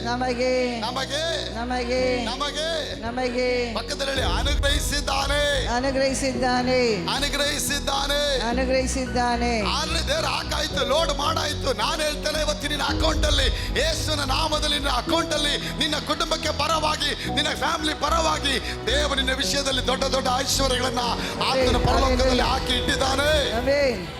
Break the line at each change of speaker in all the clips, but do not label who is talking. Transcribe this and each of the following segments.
ನಮಗೆ
ನಮಗೆ
ನಮಗೆ
ನಮಗೆ
ನಮಗೆ
ಪಕ್ಕದಲ್ಲಿ ಅನುಗ್ರಹಿಸಿದ್ದಾನೆ
ಅನುಗ್ರಹಿಸಿದ್ದಾನೆ
ಅನುಗ್ರಹಿಸಿದ್ದಾನೆ
ಅನುಗ್ರಹಿಸಿದ್ದಾನೆ.
ಆದ್ರೆ ದೇವ್ರು ಹಾಕಾಯ್ತು, ಲೋಡ್ ಮಾಡಾಯ್ತು. ನಾನು ಹೇಳ್ತೇನೆ, ಇವತ್ತು ನಿನ್ನ ಅಕೌಂಟ್ ಅಲ್ಲಿ ಯೇಸುವಿನ ನಾಮದಲ್ಲಿ, ನಿನ್ನ ಅಕೌಂಟ್ ಅಲ್ಲಿ, ನಿನ್ನ ಕುಟುಂಬಕ್ಕೆ ಪರವಾಗಿ, ನಿನ್ನ ಫ್ಯಾಮಿಲಿ ಪರವಾಗಿ ದೇವರು ನಿನ್ನ ವಿಷಯದಲ್ಲಿ ದೊಡ್ಡ ದೊಡ್ಡ ಐಶ್ವರ್ಯಗಳನ್ನ ಆತನ ಪರಲೋಕದಲ್ಲಿ ಹಾಕಿ ಇಟ್ಟಿದ್ದಾನೆ.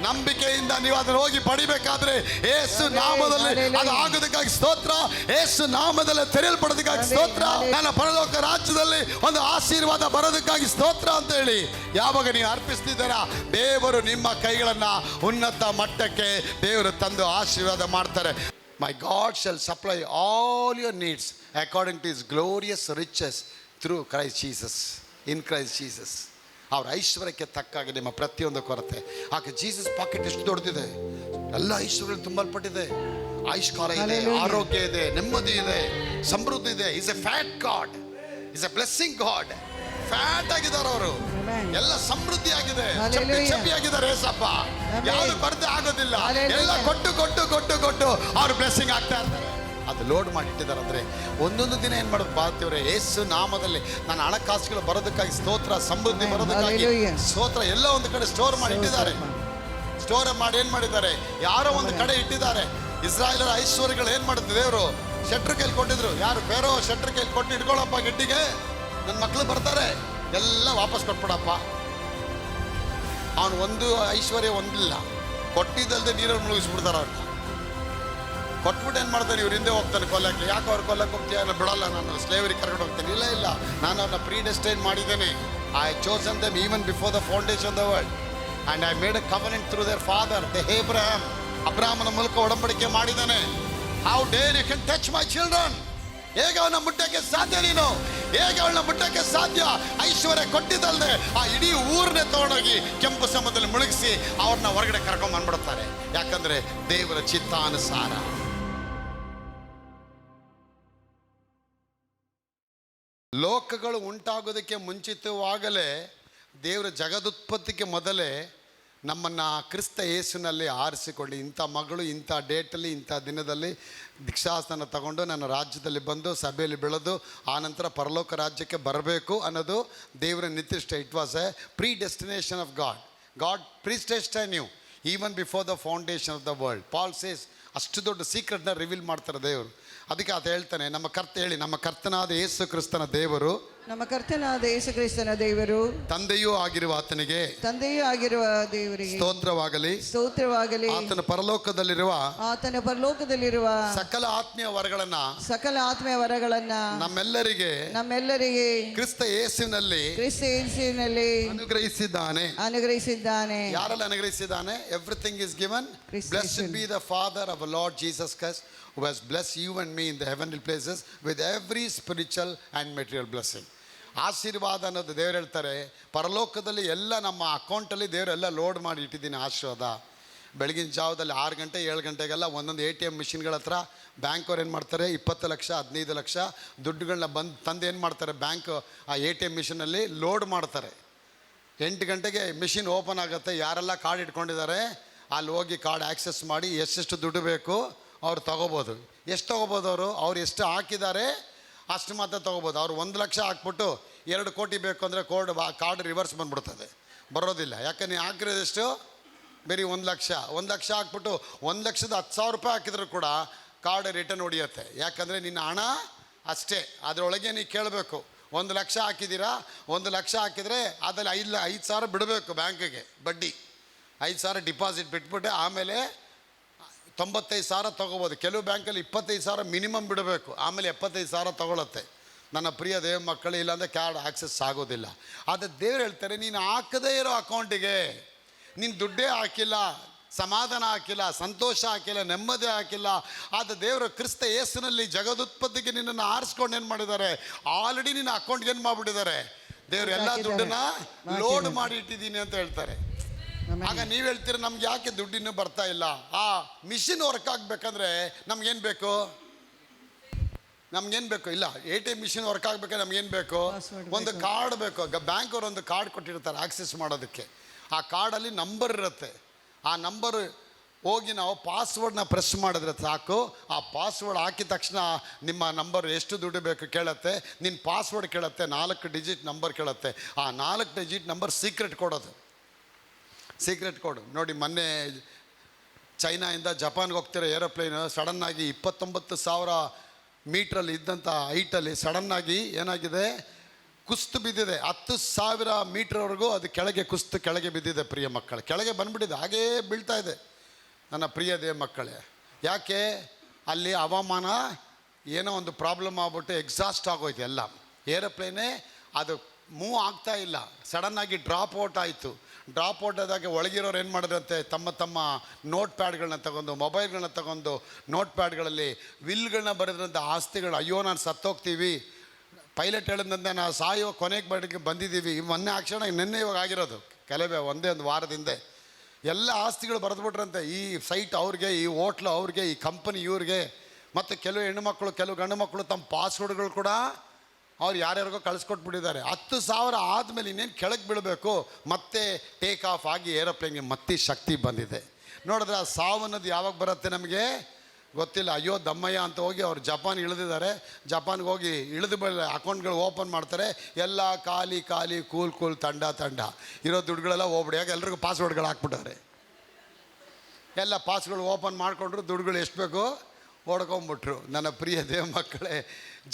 ನಂಬಿಕೆಯಿಂದ ನೀವು ಅದನ್ನು ಹೋಗಿ ಪಡಿಬೇಕಾದ್ರೆ ಯೇಸು ನಾಮದಲ್ಲಿ ಅದು ಆಗೋದಕ್ಕಾಗಿ ಸ್ತೋತ್ರ. ಯೇಸು ನಾಮದಲ್ಲಿ ತೆರೆಯಲ್ಪಡೋದಕ್ಕಾಗಿ ಸ್ತೋತ್ರ. ನನ್ನ ಪರಲೋಕ ರಾಜ್ಯದಲ್ಲಿ ಒಂದು ಆಶೀರ್ವಾದ ಬರೋದಕ್ಕಾಗಿ ಸ್ತೋತ್ರ ಅಂತ ಹೇಳಿ ಯಾವಾಗ ನೀವು ಅರ್ಪಿಸ್ತಿದ್ದೀರಾ, ದೇವರು ನಿಮ್ಮ ಕೈಗಳನ್ನ ಉನ್ನತ ಮಟ್ಟಕ್ಕೆ ದೇವರು ತಂದು ಆಶೀರ್ವಾದ ಮಾಡ್ತಾರೆ. My God shall supply all your needs according to his glorious riches through Christ Jesus. In Christ Jesus. ಅವ್ರ ಐಶ್ವರ್ಯಕ್ಕೆ ತಕ್ಕಾಗಿ ನಿಮ್ಮ ಪ್ರತಿಯೊಂದು ಕೊರತೆ. ಆಕೆ ಜೀಸಸ್ ಪಾಕೆಟ್ ಎಷ್ಟು ದೊಡ್ಡದಿದೆ, ಎಲ್ಲ ಐಶ್ವರ್ಯ ತುಂಬಲ್ಪಟ್ಟಿದೆ. ಆಯುಷ್ಕಾಲ ಇದೆ, ಆರೋಗ್ಯ ಇದೆ, ನೆಮ್ಮದಿ ಇದೆ, ಸಮೃದ್ಧಿ ಇದೆ. Is A fat god, is A blessing god. Fat ಆಗಿದ್ದಾರೆ ಅವರು, ಎಲ್ಲ ಸಮೃದ್ಧಿ ಆಗಿದೆ, ಚಪ್ಪಿ ಆಗಿದ್ದಾರೆ. ಏಸಪ್ಪ ಯಾರು ಬರ್ದೆ ಆಗೋದಿಲ್ಲ, ಎಲ್ಲ ಕೊಟ್ಟು ಕೊಟ್ಟು ಕೊಟ್ಟು ಕೊಟ್ಟು ಅವ್ರು ಬ್ಲೆಸ್ಸಿಂಗ್ ಆಗ್ತಾ ಇರ್ತಾರೆ. ಅದು ಲೋಡ್ ಮಾಡಿ ಇಟ್ಟಿದ್ದಾರೆ. ಅಂದರೆ ಒಂದೊಂದು ದಿನ ಏನು ಮಾಡೋದು ಬಾಳ್ತೀವ್ರೆ, ಯೇಸು ನಾಮದಲ್ಲಿ ನನ್ನ ಹಣಕಾಸುಗಳು ಬರೋದಕ್ಕಾಗಿ ಸ್ತೋತ್ರ, ಸಮೃದ್ಧಿ ಬರೋದಕ್ಕಾಗಿ ಸ್ತೋತ್ರ. ಎಲ್ಲ ಒಂದು ಕಡೆ ಸ್ಟೋರ್ ಮಾಡಿ ಇಟ್ಟಿದ್ದಾರೆ. ಸ್ಟೋರ್ ಮಾಡಿ ಏನು ಮಾಡಿದ್ದಾರೆ, ಯಾರೋ ಒಂದು ಕಡೆ ಇಟ್ಟಿದ್ದಾರೆ. ಇಸ್ರಾಯೇಲರ ಐಶ್ವರ್ಯಗಳು ಏನು ಮಾಡಿದ್ರು, ದೇವರು ಶೆಟ್ರ್ ಕೈಲಿ ಕೊಟ್ಟಿದ್ರು. ಯಾರು ಬೇರೋ ಶೆಟ್ರ್ ಕೈಲಿ ಕೊಟ್ಟು ಇಟ್ಕೊಳ್ಳಪ್ಪ ಗೆಡ್ಡಿಗೆ, ನನ್ನ ಮಕ್ಕಳು ಬರ್ತಾರೆ, ಎಲ್ಲ ವಾಪಸ್ ಕೊಟ್ಬಿಡಪ್ಪ. ಅವನು ಒಂದು ಐಶ್ವರ್ಯ ಒಂದಿಲ್ಲ, ಕೊಟ್ಟಿದ್ದಲ್ದೆ ನೀರಲ್ಲಿ ಮುಳುಗಿಸ್ಬಿಡ್ತಾರೆ ಅವ್ರನ್ನ. ಕೊಟ್ಬಿಟ್ಟು ಏನು ಮಾಡ್ತಾನೆ, ಇವ್ರು ಹಿಂದೆ ಹೋಗ್ತಾನೆ ಕೊಲ್ಲಕ್ಕೆ. ಯಾಕೆ ಅವ್ರು ಕೊಲ್ಲಕ್ಕೆ ಹೋಗ್ತೀಯ, ಬಿಡಲ್ಲ, ನಾನು ಸ್ಲೇವರಿ ಕರ್ಕೊಂಡು ಹೋಗ್ತೇನೆ. ಇಲ್ಲ ಇಲ್ಲ, ನಾನು ಅವ್ರನ್ನ ಪ್ರೀಡೆಸ್ಟೈನ್ ಮಾಡಿದ್ದೇನೆ. I chosen them even before the foundation the world and I made a covenant through their father the Abraham. ಅಬ್ರಾಹ್ಮನ ಮೂಲಕ ಒಡಂಬಡಿಕೆ ಮಾಡಿದ್ದಾನೆ. How dare you can touch my children. ಹೇಗೆ ಅವನ ಮುಟ್ಟಕ್ಕೆ ಸಾಧ್ಯ, ನೀನು ಹೇಗೆ ಅವಳನ್ನ ಮುಟ್ಟಕ್ಕೆ ಸಾಧ್ಯ? ಐಶ್ವರ್ಯ ಕೊಟ್ಟಿದ್ದಲ್ದೆ ಆ ಇಡೀ ಊರನ್ನೇ ತಗೊಂಡೋಗಿ ಕೆಂಪು ಸಮುದ್ರದಲ್ಲಿ ಮುಳುಗಿಸಿ ಅವ್ರನ್ನ ಹೊರಗಡೆ ಕರ್ಕೊಂಡ್ ಬಂದ್ಬಿಡ್ತಾರೆ. ಯಾಕಂದ್ರೆ ದೇವರ ಚಿತ್ತಾನುಸಾರ. ಲೋಕಗಳು ಉಂಟಾಗೋದಕ್ಕೆ ಮುಂಚಿತವಾಗಲೇ ದೇವರ ಜಗದುತ್ಪತ್ತಿಗೆ ಮೊದಲೇ ನಮ್ಮನ್ನು ಕ್ರಿಸ್ತ ಯೇಸುನಲ್ಲಿ ಆರಿಸಿಕೊಂಡು, ಇಂಥ ಮಗಳು ಇಂಥ ಡೇಟಲ್ಲಿ ಇಂಥ ದಿನದಲ್ಲಿ ದೀಕ್ಷಾಸ್ನಾನ ತಗೊಂಡು ನನ್ನ ರಾಜ್ಯದಲ್ಲಿ ಬಂದು ಸಭೆಯಲ್ಲಿ ಬೆಳೆದು ಆನಂತರ ಪರಲೋಕ ರಾಜ್ಯಕ್ಕೆ ಬರಬೇಕು ಅನ್ನೋದು ದೇವರ ನಿರ್ದಿಷ್ಟ. It was a predestination of God. God predestine you even before the foundation of the world. Paul says, ಅಷ್ಟು ದೊಡ್ಡ ಸೀಕ್ರೆಟ್ನ ರಿವೀಲ್ ಮಾಡ್ತಾರೆ ದೇವರು. ಅದಕ್ಕೆ ಅದು ಹೇಳ್ತಾನೆ, ನಮ್ಮ ಕರ್ತನಾದ ಯೇಸು ಕ್ರಿಸ್ತನ ದೇವರು,
ನಮ್ಮ ಕರ್ತನಾದ ಯೇಸು ಕ್ರಿಸ್ತನ ದೇವರು,
ತಂದೆಯೂ ಆಗಿರುವ ಆತನಿಗೆ ಸ್ತೋತ್ರವಾಗಲಿ,
ಸ್ತೋತ್ರವಾಗಲಿ.
ಆತನ ಪರಲೋಕದಲ್ಲಿರುವ ಸಕಲ ಆತ್ಮೀಯ ವರಗಳನ್ನ ನಮ್ಮೆಲ್ಲರಿಗೆ ಕ್ರಿಸ್ತ ಯೇಸುವಿನಲ್ಲಿ ಅನುಗ್ರಹಿಸಿದ್ದಾನೆ. ಯಾರಲ್ಲಿ ಅನುಗ್ರಹಿಸಿದ್ದಾನೆ? Everything is given. Blessed be the father of Lord Jesus Christ who has blessed you and me in the heavenly places with every spiritual and material blessing. ಆಶೀರ್ವಾದ ಅನ್ನೋದು ದೇವರು ಹೇಳ್ತಾರೆ, ಪರಲೋಕದಲ್ಲಿ ಎಲ್ಲ ನಮ್ಮ ಅಕೌಂಟಲ್ಲಿ ದೇವರೆಲ್ಲ ಲೋಡ್ ಮಾಡಿ ಇಟ್ಟಿದ್ದೀನಿ ಆಶೀರ್ವಾದ. ಬೆಳಗಿನ ಜಾವದಲ್ಲಿ 6 ಗಂಟೆ 7 ಗಂಟೆಗೆಲ್ಲ ಒಂದೊಂದು ATM ಮಿಷಿನ್ಗಳ ಹತ್ರ ಬ್ಯಾಂಕವ್ರು ಏನು ಮಾಡ್ತಾರೆ, 20 ಲಕ್ಷ 15 ಲಕ್ಷ ದುಡ್ಡುಗಳನ್ನ ತಂದು ಏನು ಮಾಡ್ತಾರೆ, ಬ್ಯಾಂಕ್ ಆ ATM ಮಿಷಿನಲ್ಲಿ ಲೋಡ್ ಮಾಡ್ತಾರೆ. 8 ಗಂಟೆಗೆ ಮಿಷಿನ್ ಓಪನ್ ಆಗುತ್ತೆ. ಯಾರೆಲ್ಲ ಕಾರ್ಡ್ ಇಟ್ಕೊಂಡಿದ್ದಾರೆ ಅಲ್ಲಿ ಹೋಗಿ ಕಾರ್ಡ್ ಆಕ್ಸೆಸ್ ಮಾಡಿ ಎಷ್ಟೆಷ್ಟು ದುಡ್ಡು ಬೇಕು ಅವ್ರು ತೊಗೋಬೋದು. ಎಷ್ಟು ತೊಗೋಬೋದು, ಅವ್ರು ಎಷ್ಟು ಹಾಕಿದ್ದಾರೆ ಅಷ್ಟು ಮಾತ್ರ ತೊಗೋಬೋದು. ಅವ್ರು 1 ಲಕ್ಷ ಹಾಕ್ಬಿಟ್ಟು 2 ಕೋಟಿ ಬೇಕು ಅಂದರೆ ಕಾರ್ಡ್ ರಿವರ್ಸ್ ಬಂದ್ಬಿಡ್ತದೆ, ಬರೋದಿಲ್ಲ. ಯಾಕೆ ನೀವು ಹಾಕಿರೋದೆಷ್ಟು, ಬರೀ 1 ಲಕ್ಷ. 1 ಲಕ್ಷ ಹಾಕ್ಬಿಟ್ಟು 1,10,000 ರೂಪಾಯಿ ಹಾಕಿದ್ರು ಕೂಡ ಕಾರ್ಡ್ ರಿಟರ್ನ್ ಹೊಡಿಯುತ್ತೆ. ಯಾಕಂದರೆ ನಿನ್ನ ಹಣ ಅಷ್ಟೇ, ಅದರೊಳಗೆ ನೀವು ಕೇಳಬೇಕು. 1 ಲಕ್ಷ ಹಾಕಿದ್ದೀರಾ, 1 ಲಕ್ಷ ಹಾಕಿದರೆ ಅದರಲ್ಲಿ 5,000 ಬಿಡಬೇಕು ಬ್ಯಾಂಕಿಗೆ ಬಡ್ಡಿ. 5,000 ಡಿಪಾಸಿಟ್ ಬಿಟ್ಬಿಟ್ಟು ಆಮೇಲೆ 95,000 ತೊಗೋಬೋದು. ಕೆಲವು ಬ್ಯಾಂಕಲ್ಲಿ 25,000 ಮಿನಿಮಮ್ ಬಿಡಬೇಕು, ಆಮೇಲೆ 75,000 ತೊಗೊಳತ್ತೆ. ನನ್ನ ಪ್ರಿಯ ದೇವ ಮಕ್ಕಳು, ಇಲ್ಲಾಂದರೆ ಕಾರ್ಡ್ ಆಕ್ಸೆಸ್ ಆಗೋದಿಲ್ಲ. ಆದರೆ ದೇವ್ರು ಹೇಳ್ತಾರೆ, ನೀನು ಹಾಕದೇ ಇರೋ ಅಕೌಂಟಿಗೆ ನೀನು ದುಡ್ಡೇ ಹಾಕಿಲ್ಲ, ಸಮಾಧಾನ ಹಾಕಿಲ್ಲ, ಸಂತೋಷ ಹಾಕಿಲ್ಲ, ನೆಮ್ಮದಿ ಹಾಕಿಲ್ಲ. ಆದರೆ ದೇವರು ಕ್ರಿಸ್ತ ಯೇಸುನಲ್ಲಿ ಜಗದುತ್ಪತ್ತಿಗೆ ನಿನ್ನನ್ನು ಆರಿಸ್ಕೊಂಡು ಏನು ಮಾಡಿದ್ದಾರೆ, ಆಲ್ರೆಡಿ ನಿನ್ನ ಅಕೌಂಟ್ಗೆ ಏನು ಮಾಡಿಬಿಟ್ಟಿದ್ದಾರೆ, ದೇವರು ಎಲ್ಲ ದುಡ್ಡನ್ನ ಲೋಡ್ ಮಾಡಿ ಇಟ್ಟಿದ್ದೀನಿ ಅಂತ ಹೇಳ್ತಾರೆ. ಆಗ ನೀವು ಹೇಳ್ತೀರ, ನಮ್ಗೆ ಯಾಕೆ ದುಡ್ಡಿನ್ನೂ ಬರ್ತಾ ಇಲ್ಲ? ಆ ಮಿಷಿನ್ ವರ್ಕ್ ಆಗಬೇಕಂದ್ರೆ ನಮ್ಗೇನು ಬೇಕು? ಇಲ್ಲ, ATM ಮಿಷಿನ್ ವರ್ಕ್ ಆಗಬೇಕಾದ್ರೆ ನಮ್ಗೇನು ಬೇಕು? ಒಂದು ಕಾರ್ಡ್ ಬೇಕು. ಬ್ಯಾಂಕ್ ಅವರು ಒಂದು ಕಾರ್ಡ್ ಕೊಟ್ಟಿರ್ತಾರೆ ಆಕ್ಸೆಸ್ ಮಾಡೋದಕ್ಕೆ. ಆ ಕಾರ್ಡಲ್ಲಿ ನಂಬರ್ ಇರುತ್ತೆ. ಆ ನಂಬರು ಹೋಗಿ ನಾವು ಪಾಸ್ವರ್ಡ್ನ ಪ್ರೆಸ್ ಮಾಡಿದ್ರೆ ಸಾಕು. ಆ ಪಾಸ್ವರ್ಡ್ ಹಾಕಿದ ತಕ್ಷಣ ನಿಮ್ಮ ನಂಬರ್ ಎಷ್ಟು ದುಡ್ಡು ಬೇಕು ಕೇಳುತ್ತೆ, ನಿನ್ನ ಪಾಸ್ವರ್ಡ್ ಕೇಳುತ್ತೆ, 4 ಡಿಜಿಟ್ ನಂಬರ್ ಕೇಳುತ್ತೆ. ಆ 4 ಡಿಜಿಟ್ ನಂಬರ್ ಸೀಕ್ರೆಟ್ ಕೊಡೋದು, ಸೀಕ್ರೆಟ್ ಕೋಡ್. ನೋಡಿ, ಮೊನ್ನೆ ಚೈನಾಯಿಂದ ಜಪಾನ್ಗೆ ಹೋಗ್ತಿರೋ ಏರೋಪ್ಲೇನು ಸಡನ್ನಾಗಿ 29,000 ಮೀಟ್ರಲ್ಲಿ ಇದ್ದಂಥ ಹೈಟಲ್ಲಿ ಸಡನ್ನಾಗಿ ಏನಾಗಿದೆ, ಕುಸ್ತು ಬಿದ್ದಿದೆ. 10,000 ಮೀಟ್ರ್ವರೆಗೂ ಅದು ಕೆಳಗೆ ಬಿದ್ದಿದೆ. ಪ್ರಿಯ ಮಕ್ಕಳು, ಕೆಳಗೆ ಬಂದುಬಿಟ್ಟಿದೆ, ಹಾಗೇ ಬೀಳ್ತಾ ಇದೆ ನನ್ನ ಪ್ರಿಯ ದೇವ ಮಕ್ಕಳೇ. ಯಾಕೆ? ಅಲ್ಲಿ ಹವಾಮಾನ ಏನೋ ಒಂದು ಪ್ರಾಬ್ಲಮ್ ಆಗ್ಬಿಟ್ಟು ಎಕ್ಸಾಸ್ಟ್ ಆಗೋಯ್ತು ಎಲ್ಲ. ಏರೋಪ್ಲೇನೇ ಅದು ಮೂವ್ ಆಗ್ತಾ ಇಲ್ಲ, ಸಡನ್ನಾಗಿ ಡ್ರಾಪ್ ಔಟ್ ಆಯಿತು. ಡ್ರಾಪ್ ಔಟ್ ಆದಾಗ ಒಳಗಿರೋರು ಏನು ಮಾಡಿದ್ರಂತೆ, ತಮ್ಮ ನೋಟ್ ಪ್ಯಾಡ್ಗಳನ್ನ ತಗೊಂಡು, ಮೊಬೈಲ್ಗಳನ್ನ ತಗೊಂಡು, ನೋಟ್ ಪ್ಯಾಡ್ಗಳಲ್ಲಿ ವಿಲ್ಗಳನ್ನ ಬರೆದ್ರಂಥ ಆಸ್ತಿಗಳು. ಅಯ್ಯೋ ನಾನು ಸತ್ತೋಗ್ತೀವಿ, ಪೈಲಟ್ ಹೇಳಿದಂತೆ ನಾವು ಸಾಯೋ ಕೊನೆಗೆ ಬಂದಿದ್ದೀವಿ. ಮೊನ್ನೆ ಆಕ್ಷಣ ನಿನ್ನೆ ಇವಾಗ ಆಗಿರೋದು, ಕೆಲವೇ ಒಂದು ವಾರದಿಂದ ಎಲ್ಲ ಆಸ್ತಿಗಳು ಬರೆದ್ಬಿಟ್ರಂತೆ. ಈ ಸೈಟ್ ಅವ್ರಿಗೆ, ಈ ಹೋಟ್ಲು ಅವ್ರಿಗೆ, ಈ ಕಂಪನಿ ಇವ್ರಿಗೆ. ಮತ್ತು ಕೆಲವು ಹೆಣ್ಣುಮಕ್ಕಳು, ಕೆಲವು ಗಂಡು ಮಕ್ಕಳು ತಮ್ಮ ಪಾಸ್ವರ್ಡ್ಗಳು ಕೂಡ ಅವ್ರು ಯಾರ್ಯಾರಿಗೋ ಕಳಿಸ್ಕೊಟ್ಬಿಟ್ಟಿದ್ದಾರೆ. 10,000 ಆದಮೇಲೆ ಇನ್ನೇನು ಕೆಳಗೆ ಬೀಳಬೇಕು, ಮತ್ತೆ ಟೇಕ್ ಆಫ್ ಆಗಿ ಏರೋಪ್ಲೇನ್ಗೆ ಮತ್ತೆ ಶಕ್ತಿ ಬಂದಿದೆ. ನೋಡಿದ್ರೆ ಆ ಸಾವು ಅನ್ನೋದು ಯಾವಾಗ ಬರುತ್ತೆ ನಮಗೆ ಗೊತ್ತಿಲ್ಲ. ಅಯ್ಯೋ ದಮ್ಮಯ್ಯ ಅಂತ ಹೋಗಿ ಅವ್ರು ಜಪಾನ್ ಇಳಿದಿದ್ದಾರೆ. ಜಪಾನ್ಗೆ ಹೋಗಿ ಇಳಿದ ಮೇಲೆ ಅಕೌಂಟ್ಗಳು ಓಪನ್ ಮಾಡ್ತಾರೆ, ಎಲ್ಲ ಖಾಲಿ ಕೂಲ್ ತಂಡ ಇರೋ ದುಡ್ಡುಗಳೆಲ್ಲ ಹೋಗ್ಬಿಡಿಯಾಗ ಎಲ್ರಿಗೂ ಪಾಸ್ವರ್ಡ್ಗಳು ಹಾಕ್ಬಿಟ್ಟಾರೆ. ಎಲ್ಲ ಪಾಸ್ಗಳು ಓಪನ್ ಮಾಡಿಕೊಂಡ್ರು, ದುಡ್ಡುಗಳು ಎಷ್ಟು ಬೇಕೋ ಓಡ್ಕೊಂಬಿಟ್ರು. ನನ್ನ ಪ್ರಿಯ ದೇವ ಮಕ್ಕಳೇ,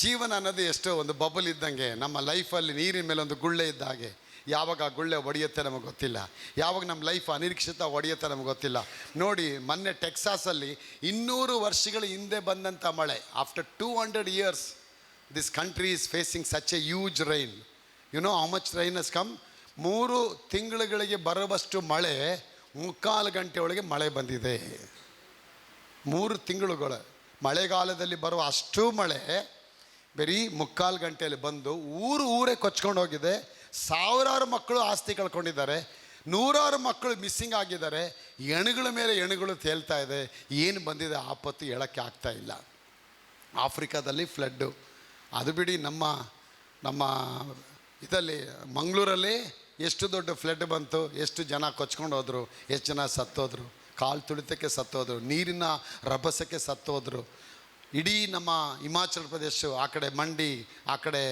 ಜೀವನ ಅನ್ನೋದು ಎಷ್ಟೋ ಒಂದು ಬಬಲ್ ಇದ್ದಂಗೆ, ನಮ್ಮ ಲೈಫಲ್ಲಿ ನೀರಿನ ಮೇಲೆ ಒಂದು ಗುಳ್ಳೆ ಇದ್ದ ಹಾಗೆ. ಯಾವಾಗ ಆ ಗುಳ್ಳೆ ಒಡೆಯುತ್ತೆ ನಮಗೆ ಗೊತ್ತಿಲ್ಲ, ಯಾವಾಗ ನಮ್ಮ ಲೈಫ್ ಅನಿರೀಕ್ಷಿತ ಒಡೆಯುತ್ತೆ ನಮಗೆ ಗೊತ್ತಿಲ್ಲ. ನೋಡಿ, ಮೊನ್ನೆ ಟೆಕ್ಸಾಸಲ್ಲಿ 200 ವರ್ಷಗಳ ಹಿಂದೆ ಬಂದಂಥ ಮಳೆ, after 200 years this country is facing such a huge rain. You know how much rain has come? 3 ತಿಂಗಳುಗಳಿಗೆ ಬರುವಷ್ಟು ಮಳೆ 3/4 ಗಂಟೆ ಒಳಗೆ ಮಳೆ ಬಂದಿದೆ. 3 ತಿಂಗಳುಗಳು ಮಳೆಗಾಲದಲ್ಲಿ ಬರುವ ಅಷ್ಟು ಮಳೆ ಬರೀ 3/4 ಗಂಟೆಯಲ್ಲಿ ಬಂದು ಊರೇ ಕೊಚ್ಕೊಂಡು ಹೋಗಿದೆ. 1000 ಮಕ್ಕಳು ಆಸ್ತಿ ಕಳ್ಕೊಂಡಿದ್ದಾರೆ, 100 ಮಕ್ಕಳು ಮಿಸ್ಸಿಂಗ್ ಆಗಿದ್ದಾರೆ. ಎಣುಗಳ ಮೇಲೆ ಎಣುಗಳು ತೇಲ್ತಾ ಇದೆ. ಏನು ಬಂದಿದೆ ಆಪತ್ತು ಹೇಳೋಕ್ಕೆ ಆಗ್ತಾ ಇಲ್ಲ. ಆಫ್ರಿಕಾದಲ್ಲಿ ಫ್ಲಡ್ಡು, ಅದು ಬಿಡಿ. ನಮ್ಮ ಇದರಲ್ಲಿ ಮಂಗಳೂರಲ್ಲಿ ಎಷ್ಟು ದೊಡ್ಡ ಫ್ಲಡ್ ಬಂತು, ಎಷ್ಟು ಜನ ಕೊಚ್ಕೊಂಡು ಹೋದರು, ಎಷ್ಟು ಜನ ಸತ್ತೋದ್ರು, ಕಾಲು ತುಳಿತಕ್ಕೆ ಸತ್ತೋದ್ರು, ನೀರಿನ ರಭಸಕ್ಕೆ ಸತ್ತೋದ್ರು. ಇಡೀ ನಮ್ಮ ಹಿಮಾಚಲ ಪ್ರದೇಶ, ಆ ಕಡೆ ಮಂಡಿ, ಆ ಕಡೆ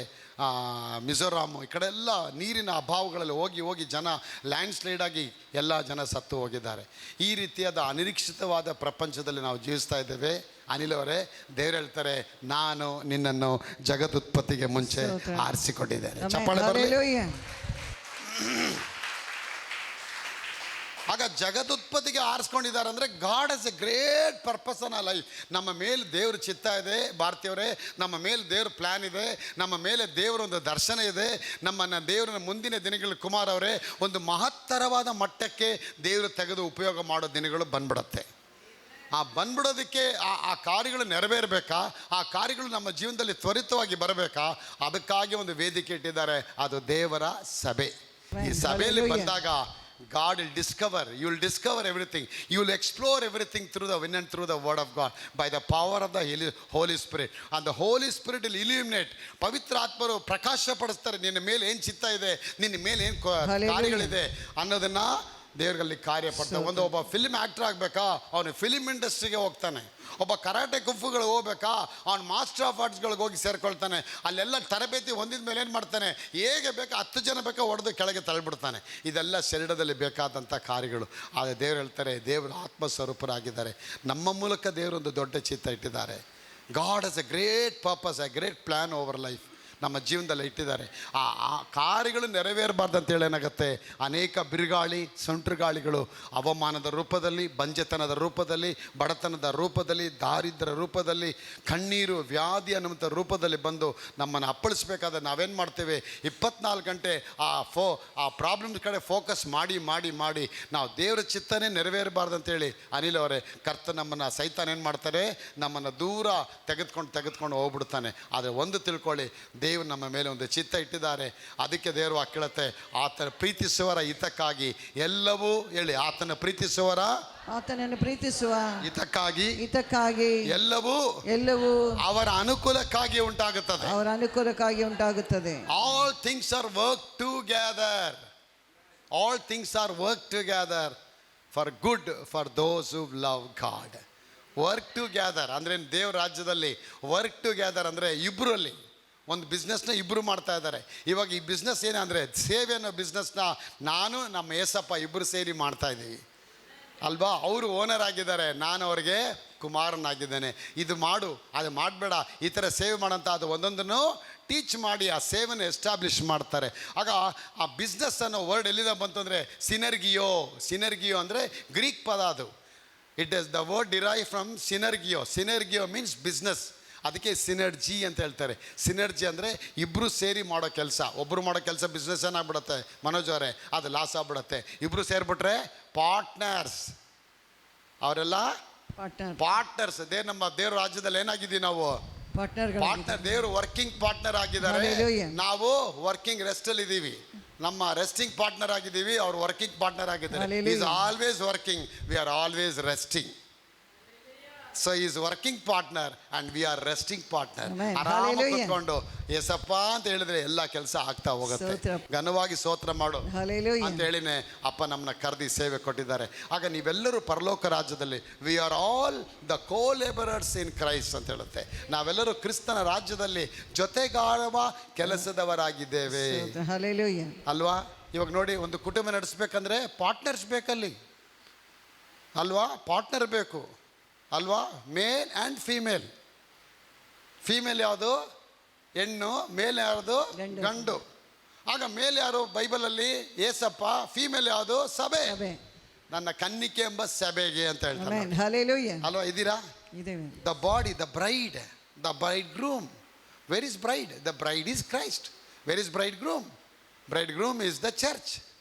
ಮಿಜೋರಾಮು, ಈ ಕಡೆ ಎಲ್ಲ ನೀರಿನ ಅಭಾವಗಳಲ್ಲಿ ಹೋಗಿ ಜನ ಲ್ಯಾಂಡ್ ಸ್ಲೈಡ್ ಆಗಿ ಎಲ್ಲ ಜನ ಸತ್ತು ಹೋಗಿದ್ದಾರೆ. ಈ ರೀತಿಯಾದ ಅನಿರೀಕ್ಷಿತವಾದ ಪ್ರಪಂಚದಲ್ಲಿ ನಾವು ಜೀವಿಸ್ತಾ ಇದ್ದೇವೆ. ಅನಿಲ್ ಅವರೇ, ದೇವರು ಹೇಳ್ತಾರೆ, ನಾನು ನಿನ್ನನ್ನು ಜಗದುತ್ಪತ್ತಿಗೆ ಮುಂಚೆ ಆರಿಸಿಕೊಂಡಿದ್ದೇನೆ. ಚಪ್ಪಾಳೆ ಬರಲಿ. ಆಗ ಜಗದುತ್ಪತ್ತಿಗೆ ಆರಿಸ್ಕೊಂಡಿದ್ದಾರೆ ಅಂದರೆ ಗಾಡ್ ಹಸ್ A great purpose on our life. ನಮ್ಮ ಮೇಲೆ ದೇವ್ರ ಚಿತ್ತ ಇದೆ ಭಾರತೀಯವರೇ, ನಮ್ಮ ಮೇಲೆ ದೇವ್ರ ಪ್ಲ್ಯಾನ್ ಇದೆ, ನಮ್ಮ ಮೇಲೆ ದೇವರೊಂದು ದರ್ಶನ ಇದೆ. ನಮ್ಮನ್ನು ದೇವರನ್ನ ಮುಂದಿನ ದಿನಗಳಲ್ಲಿ ಕುಮಾರ್ ಅವರೇ ಒಂದು ಮಹತ್ತರವಾದ ಮಟ್ಟಕ್ಕೆ ದೇವರು ತೆಗೆದು ಉಪಯೋಗ ಮಾಡೋ ದಿನಗಳು ಬಂದ್ಬಿಡುತ್ತೆ. ಬಂದ್ಬಿಡೋದಕ್ಕೆ ಆ ಕಾರ್ಯಗಳು ನೆರವೇರಬೇಕಾ, ಆ ಕಾರ್ಯಗಳು ನಮ್ಮ ಜೀವನದಲ್ಲಿ ತ್ವರಿತವಾಗಿ ಬರಬೇಕಾ, ಅದಕ್ಕಾಗಿ ಒಂದು ವೇದಿಕೆ ಇಟ್ಟಿದ್ದಾರೆ, ಅದು ದೇವರ ಸಭೆ. ಈ ಸಭೆಯಲ್ಲಿ ಬಂದಾಗ God will discover, you will discover everything, you will explore everything through the wind and through the word of God by the power of the Holy Spirit, and the Holy Spirit will illuminate. ಪವಿತ್ರ ಆತ್ಮರು ಪ್ರಕಾಶಪಡಿಸ್ತಾರೆ ನಿನ್ನ ಮೇಲೆ ಏನು ಚಿತ್ತ ಇದೆ, ನಿನ್ನ ಮೇಲೆ ಏನು ಕಾರ್ಯಗಳಿದೆ ಅನ್ನೋದನ್ನು ದೇವರಲ್ಲಿ ಕಾರ್ಯಪಡ್ತಾರೆ. ಒಬ್ಬ ಫಿಲ್ಮ್ ಆ್ಯಕ್ಟರ್ ಆಗಬೇಕಾ, ಅವನು ಫಿಲ್ಮ್ ಇಂಡಸ್ಟ್ರಿಗೆ ಹೋಗ್ತಾನೆ. ಒಬ್ಬ ಕರಾಟೆ ಕುಫುಗಳು ಹೋಗ್ಬೇಕಾ, ಅವನು ಮಾಸ್ಟರ್ ಆಫ್ ಆರ್ಟ್ಸ್ಗಳಿಗೆ ಹೋಗಿ ಸೇರ್ಕೊಳ್ತಾನೆ. ಅಲ್ಲೆಲ್ಲ ತರಬೇತಿ ಹೊಂದಿದ ಮೇಲೆ ಏನು ಮಾಡ್ತಾನೆ, ಹೇಗೆ ಬೇಕಾ 10 ಜನ ಬೇಕಾ ಹೊಡೆದು ಕೆಳಗೆ ತಳ್ಳಿಬಿಡ್ತಾನೆ. ಇದೆಲ್ಲ ಶರೀರದಲ್ಲಿ ಬೇಕಾದಂಥ ಕಾರ್ಯಗಳು. ಆದರೆ ದೇವರು ಹೇಳ್ತಾರೆ, ದೇವರು ಆತ್ಮಸ್ವರೂಪರಾಗಿದ್ದಾರೆ. ನಮ್ಮ ಮೂಲಕ ದೇವರೊಂದು ದೊಡ್ಡ ಚಿತ್ತ ಇಟ್ಟಿದ್ದಾರೆ. ಗಾಡ್ ಹಸ್ A great purpose, A great plan over life ನಮ್ಮ ಜೀವನದಲ್ಲಿ ಇಟ್ಟಿದ್ದಾರೆ. ಆ ಕಾರ್ಯಗಳು ನೆರವೇರಬಾರ್ದು ಅಂತೇಳಿ ಏನಾಗುತ್ತೆ, ಅನೇಕ ಬಿರುಗಾಳಿ, ಸುಂಟರುಗಾಳಿಗಳು ಅವಮಾನದ ರೂಪದಲ್ಲಿ, ಬಂಜೆತನದ ರೂಪದಲ್ಲಿ, ಬಡತನದ ರೂಪದಲ್ಲಿ, ದಾರಿದ್ರ್ಯ ರೂಪದಲ್ಲಿ, ಕಣ್ಣೀರು, ವ್ಯಾಧಿ ಅನ್ನುವಂಥ ರೂಪದಲ್ಲಿ ಬಂದು ನಮ್ಮನ್ನು ಅಪ್ಪಳಿಸ್ಬೇಕಾದ್ರೆ ನಾವೇನು ಮಾಡ್ತೇವೆ, 24 ಗಂಟೆ ಆ ಪ್ರಾಬ್ಲಮ್ ಕಡೆ ಫೋಕಸ್ ಮಾಡಿ ನಾವು ದೇವರ ಚಿತ್ತನೇ ನೆರವೇರಬಾರ್ದು ಅಂತೇಳಿ ಅನಿಲ್ ಅವರೇ, ನಮ್ಮನ್ನು ಸೈತಾನ ಏನು ಮಾಡ್ತಾರೆ, ನಮ್ಮನ್ನು ದೂರ ತೆಗೆದುಕೊಂಡು ಹೋಗ್ಬಿಡ್ತಾನೆ. ಆದರೆ ಒಂದು ತಿಳ್ಕೊಳ್ಳಿ, ದೇವರು ನಮ್ಮ ಮೇಲೆ ಒಂದು ಚಿತ್ತ ಇಟ್ಟಿದ್ದಾರೆ. ಅದಕ್ಕೆ ದೇವರು ಕೇಳುತ್ತೆ, ಆತನ ಪ್ರೀತಿಸುವರ ಹಿತಕ್ಕಾಗಿ ಎಲ್ಲವೂ ಹೇಳಿ, ಆತನ ಪ್ರೀತಿಸುವರ,
ಆತನನ್ನು ಪ್ರೀತಿಸುವ
ಹಿತಕ್ಕಾಗಿ ಎಲ್ಲವೂ ಅವರ ಅನುಕೂಲಕ್ಕಾಗಿ ಉಂಟಾಗುತ್ತದೆ. All things are work together. For good for those who love god. Work ಟುಗ್ಯಾದರ್ ಅಂದರೆ ದೇವ್ರ ರಾಜ್ಯದಲ್ಲಿ ವರ್ಕ್ ಟುಗ್ಯಾದರ್ ಅಂದರೆ ಇಬ್ಬರಲ್ಲಿ ಒಂದು ಬಿಸ್ನೆಸ್ನ ಇಬ್ಬರು ಮಾಡ್ತಾ ಇದ್ದಾರೆ. ಇವಾಗ ಈ ಬಿಸ್ನೆಸ್ ಏನಂದರೆ ಸೇವೆ ಅನ್ನೋ ಬಿಸ್ನೆಸ್ನ ನಾನು ನಮ್ಮ ಏಸಪ್ಪ ಇಬ್ಬರು ಸೇರಿ ಮಾಡ್ತಾ ಇದ್ದೀವಿ ಅಲ್ವಾ. ಅವರು ಓನರ್ ಆಗಿದ್ದಾರೆ, ನಾನು ಅವ್ರಿಗೆ ಕುಮಾರನಾಗಿದ್ದೇನೆ. ಇದು ಮಾಡು, ಅದು ಮಾಡಬೇಡ, ಈ ಥರ ಸೇವೆ ಮಾಡೋಂಥ ಅದು ಒಂದೊಂದನ್ನು ಟೀಚ್ ಮಾಡಿ ಆ ಸೇವೆನ ಎಸ್ಟಾಬ್ಲಿಷ್ ಮಾಡ್ತಾರೆ. ಆಗ ಆ ಬಿಸ್ನೆಸ್ ಅನ್ನೋ ವರ್ಡ್ ಎಲ್ಲಿಂದ ಬಂತು ಅಂದರೆ ಸಿನರ್ಗಿಯೋ ಅಂದರೆ ಗ್ರೀಕ್ ಪದ ಅದು. It is the word derive from ಸಿನರ್ಗಿಯೋ ಮೀನ್ಸ್ ಬಿಸ್ನೆಸ್. ಅದಕ್ಕೆ ಸಿನರ್ಜಿ ಅಂತ ಹೇಳ್ತಾರೆ. ಸಿನರ್ಜಿ ಅಂದರೆ ಇಬ್ಬರು ಸೇರಿ ಮಾಡೋ ಕೆಲಸ. ಒಬ್ಬರು ಮಾಡೋ ಕೆಲಸ ಬಿಸ್ನೆಸ್ ಏನಾಗ್ಬಿಡುತ್ತೆ ಮನೋಜ್ ಅವರೇ, ಅದು ಲಾಸ್ ಆಗ್ಬಿಡುತ್ತೆ. ಇಬ್ಬರು ಸೇರಿಬಿಟ್ರೆ ಪಾರ್ಟ್ನರ್ಸ್, ಅವರೆಲ್ಲ ಪಾರ್ಟ್ನರ್ಸ್. ನಮ್ಮ ದೇವ್ರ ರಾಜ್ಯದಲ್ಲಿ ಏನಾಗಿದ್ದೀವಿ ನಾವು ಪಾರ್ಟ್ನರ್. ದೇವರು ವರ್ಕಿಂಗ್ ಪಾರ್ಟ್ನರ್ ಆಗಿದ್ದಾರೆ, ನಾವು ವರ್ಕಿಂಗ್ ರೆಸ್ಟ್ ಅಲ್ಲಿ ಇದ್ದೀವಿ. ನಮ್ಮ ರೆಸ್ಟಿಂಗ್ ಪಾರ್ಟ್ನರ್ ಆಗಿದ್ದೀವಿ, ಅವ್ರು ವರ್ಕಿಂಗ್ ಪಾರ್ಟ್ನರ್ ಆಗಿದ್ದಾರೆ. Is always working, we are always resting. So is working partner and we are resting partner. ಆರಾಮಾಗಿ ಕೂತ್ಕೊಂಡು ಏಸಪ್ಪ ಅಂತ ಹೇಳಿದ್ರೆ ಎಲ್ಲ ಕೆಲಸ ಆಗ್ತಾ ಹೋಗುತ್ತೆ. ಘನವಾಗಿ ಸ್ತೋತ್ರ ಮಾಡು ಅಂತ ಹೇಳಿನೇ ಅಪ್ಪ ನಮ್ಮನ್ನ ಕರೆದಿ ಸೇವೆ ಕೊಟ್ಟಿದ್ದಾರೆ. ಆಗ ನೀವೆಲ್ಲರೂ ಪರಲೋಕ ರಾಜ್ಯದಲ್ಲಿ we are all the co labourers in Christ ಅಂತ ಹೇಳುತ್ತೆ. ನಾವೆಲ್ಲರೂ ಕ್ರಿಸ್ತನ ರಾಜ್ಯದಲ್ಲಿ ಜೊತೆಗಾಳುವ ಕೆಲಸದವರಾಗಿದ್ದೇವೆ ಅಲ್ವಾ. ಇವಾಗ ನೋಡಿ, ಒಂದು ಕುಟುಂಬ ನಡೆಸಬೇಕಂದ್ರೆ ಪಾರ್ಟ್ನರ್ಸ್ ಬೇಕಲ್ಲಿ ಅಲ್ವಾ, ಪಾರ್ಟ್ನರ್ ಬೇಕು ಅಲ್ವಾ. ಮೇಲ್ ಆ್ಯಂಡ್ ಫೀಮೇಲ್ ಯಾವುದು ಹೆಣ್ಣು, ಮೇಲ್ ಯಾವುದು ಗಂಡು. ಆಗ ಮೇಲ್ ಯಾರು ಬೈಬಲಲ್ಲಿ ಏಸಪ್ಪ, ಫೀಮೇಲ್ ಯಾವುದು ಸಭೆ. ನನ್ನ ಕನ್ನಿಕೆ ಎಂಬ ಸಭೆಗೆ ಅಂತ ಹೇಳ್ತಾರೆ ಅಲ್ವಾ. ಇದ್ದೀರಾ? The body, the bride, the bride groom. Where is bride? The bride is Christ. Where is bride groom? Bride groom is the church.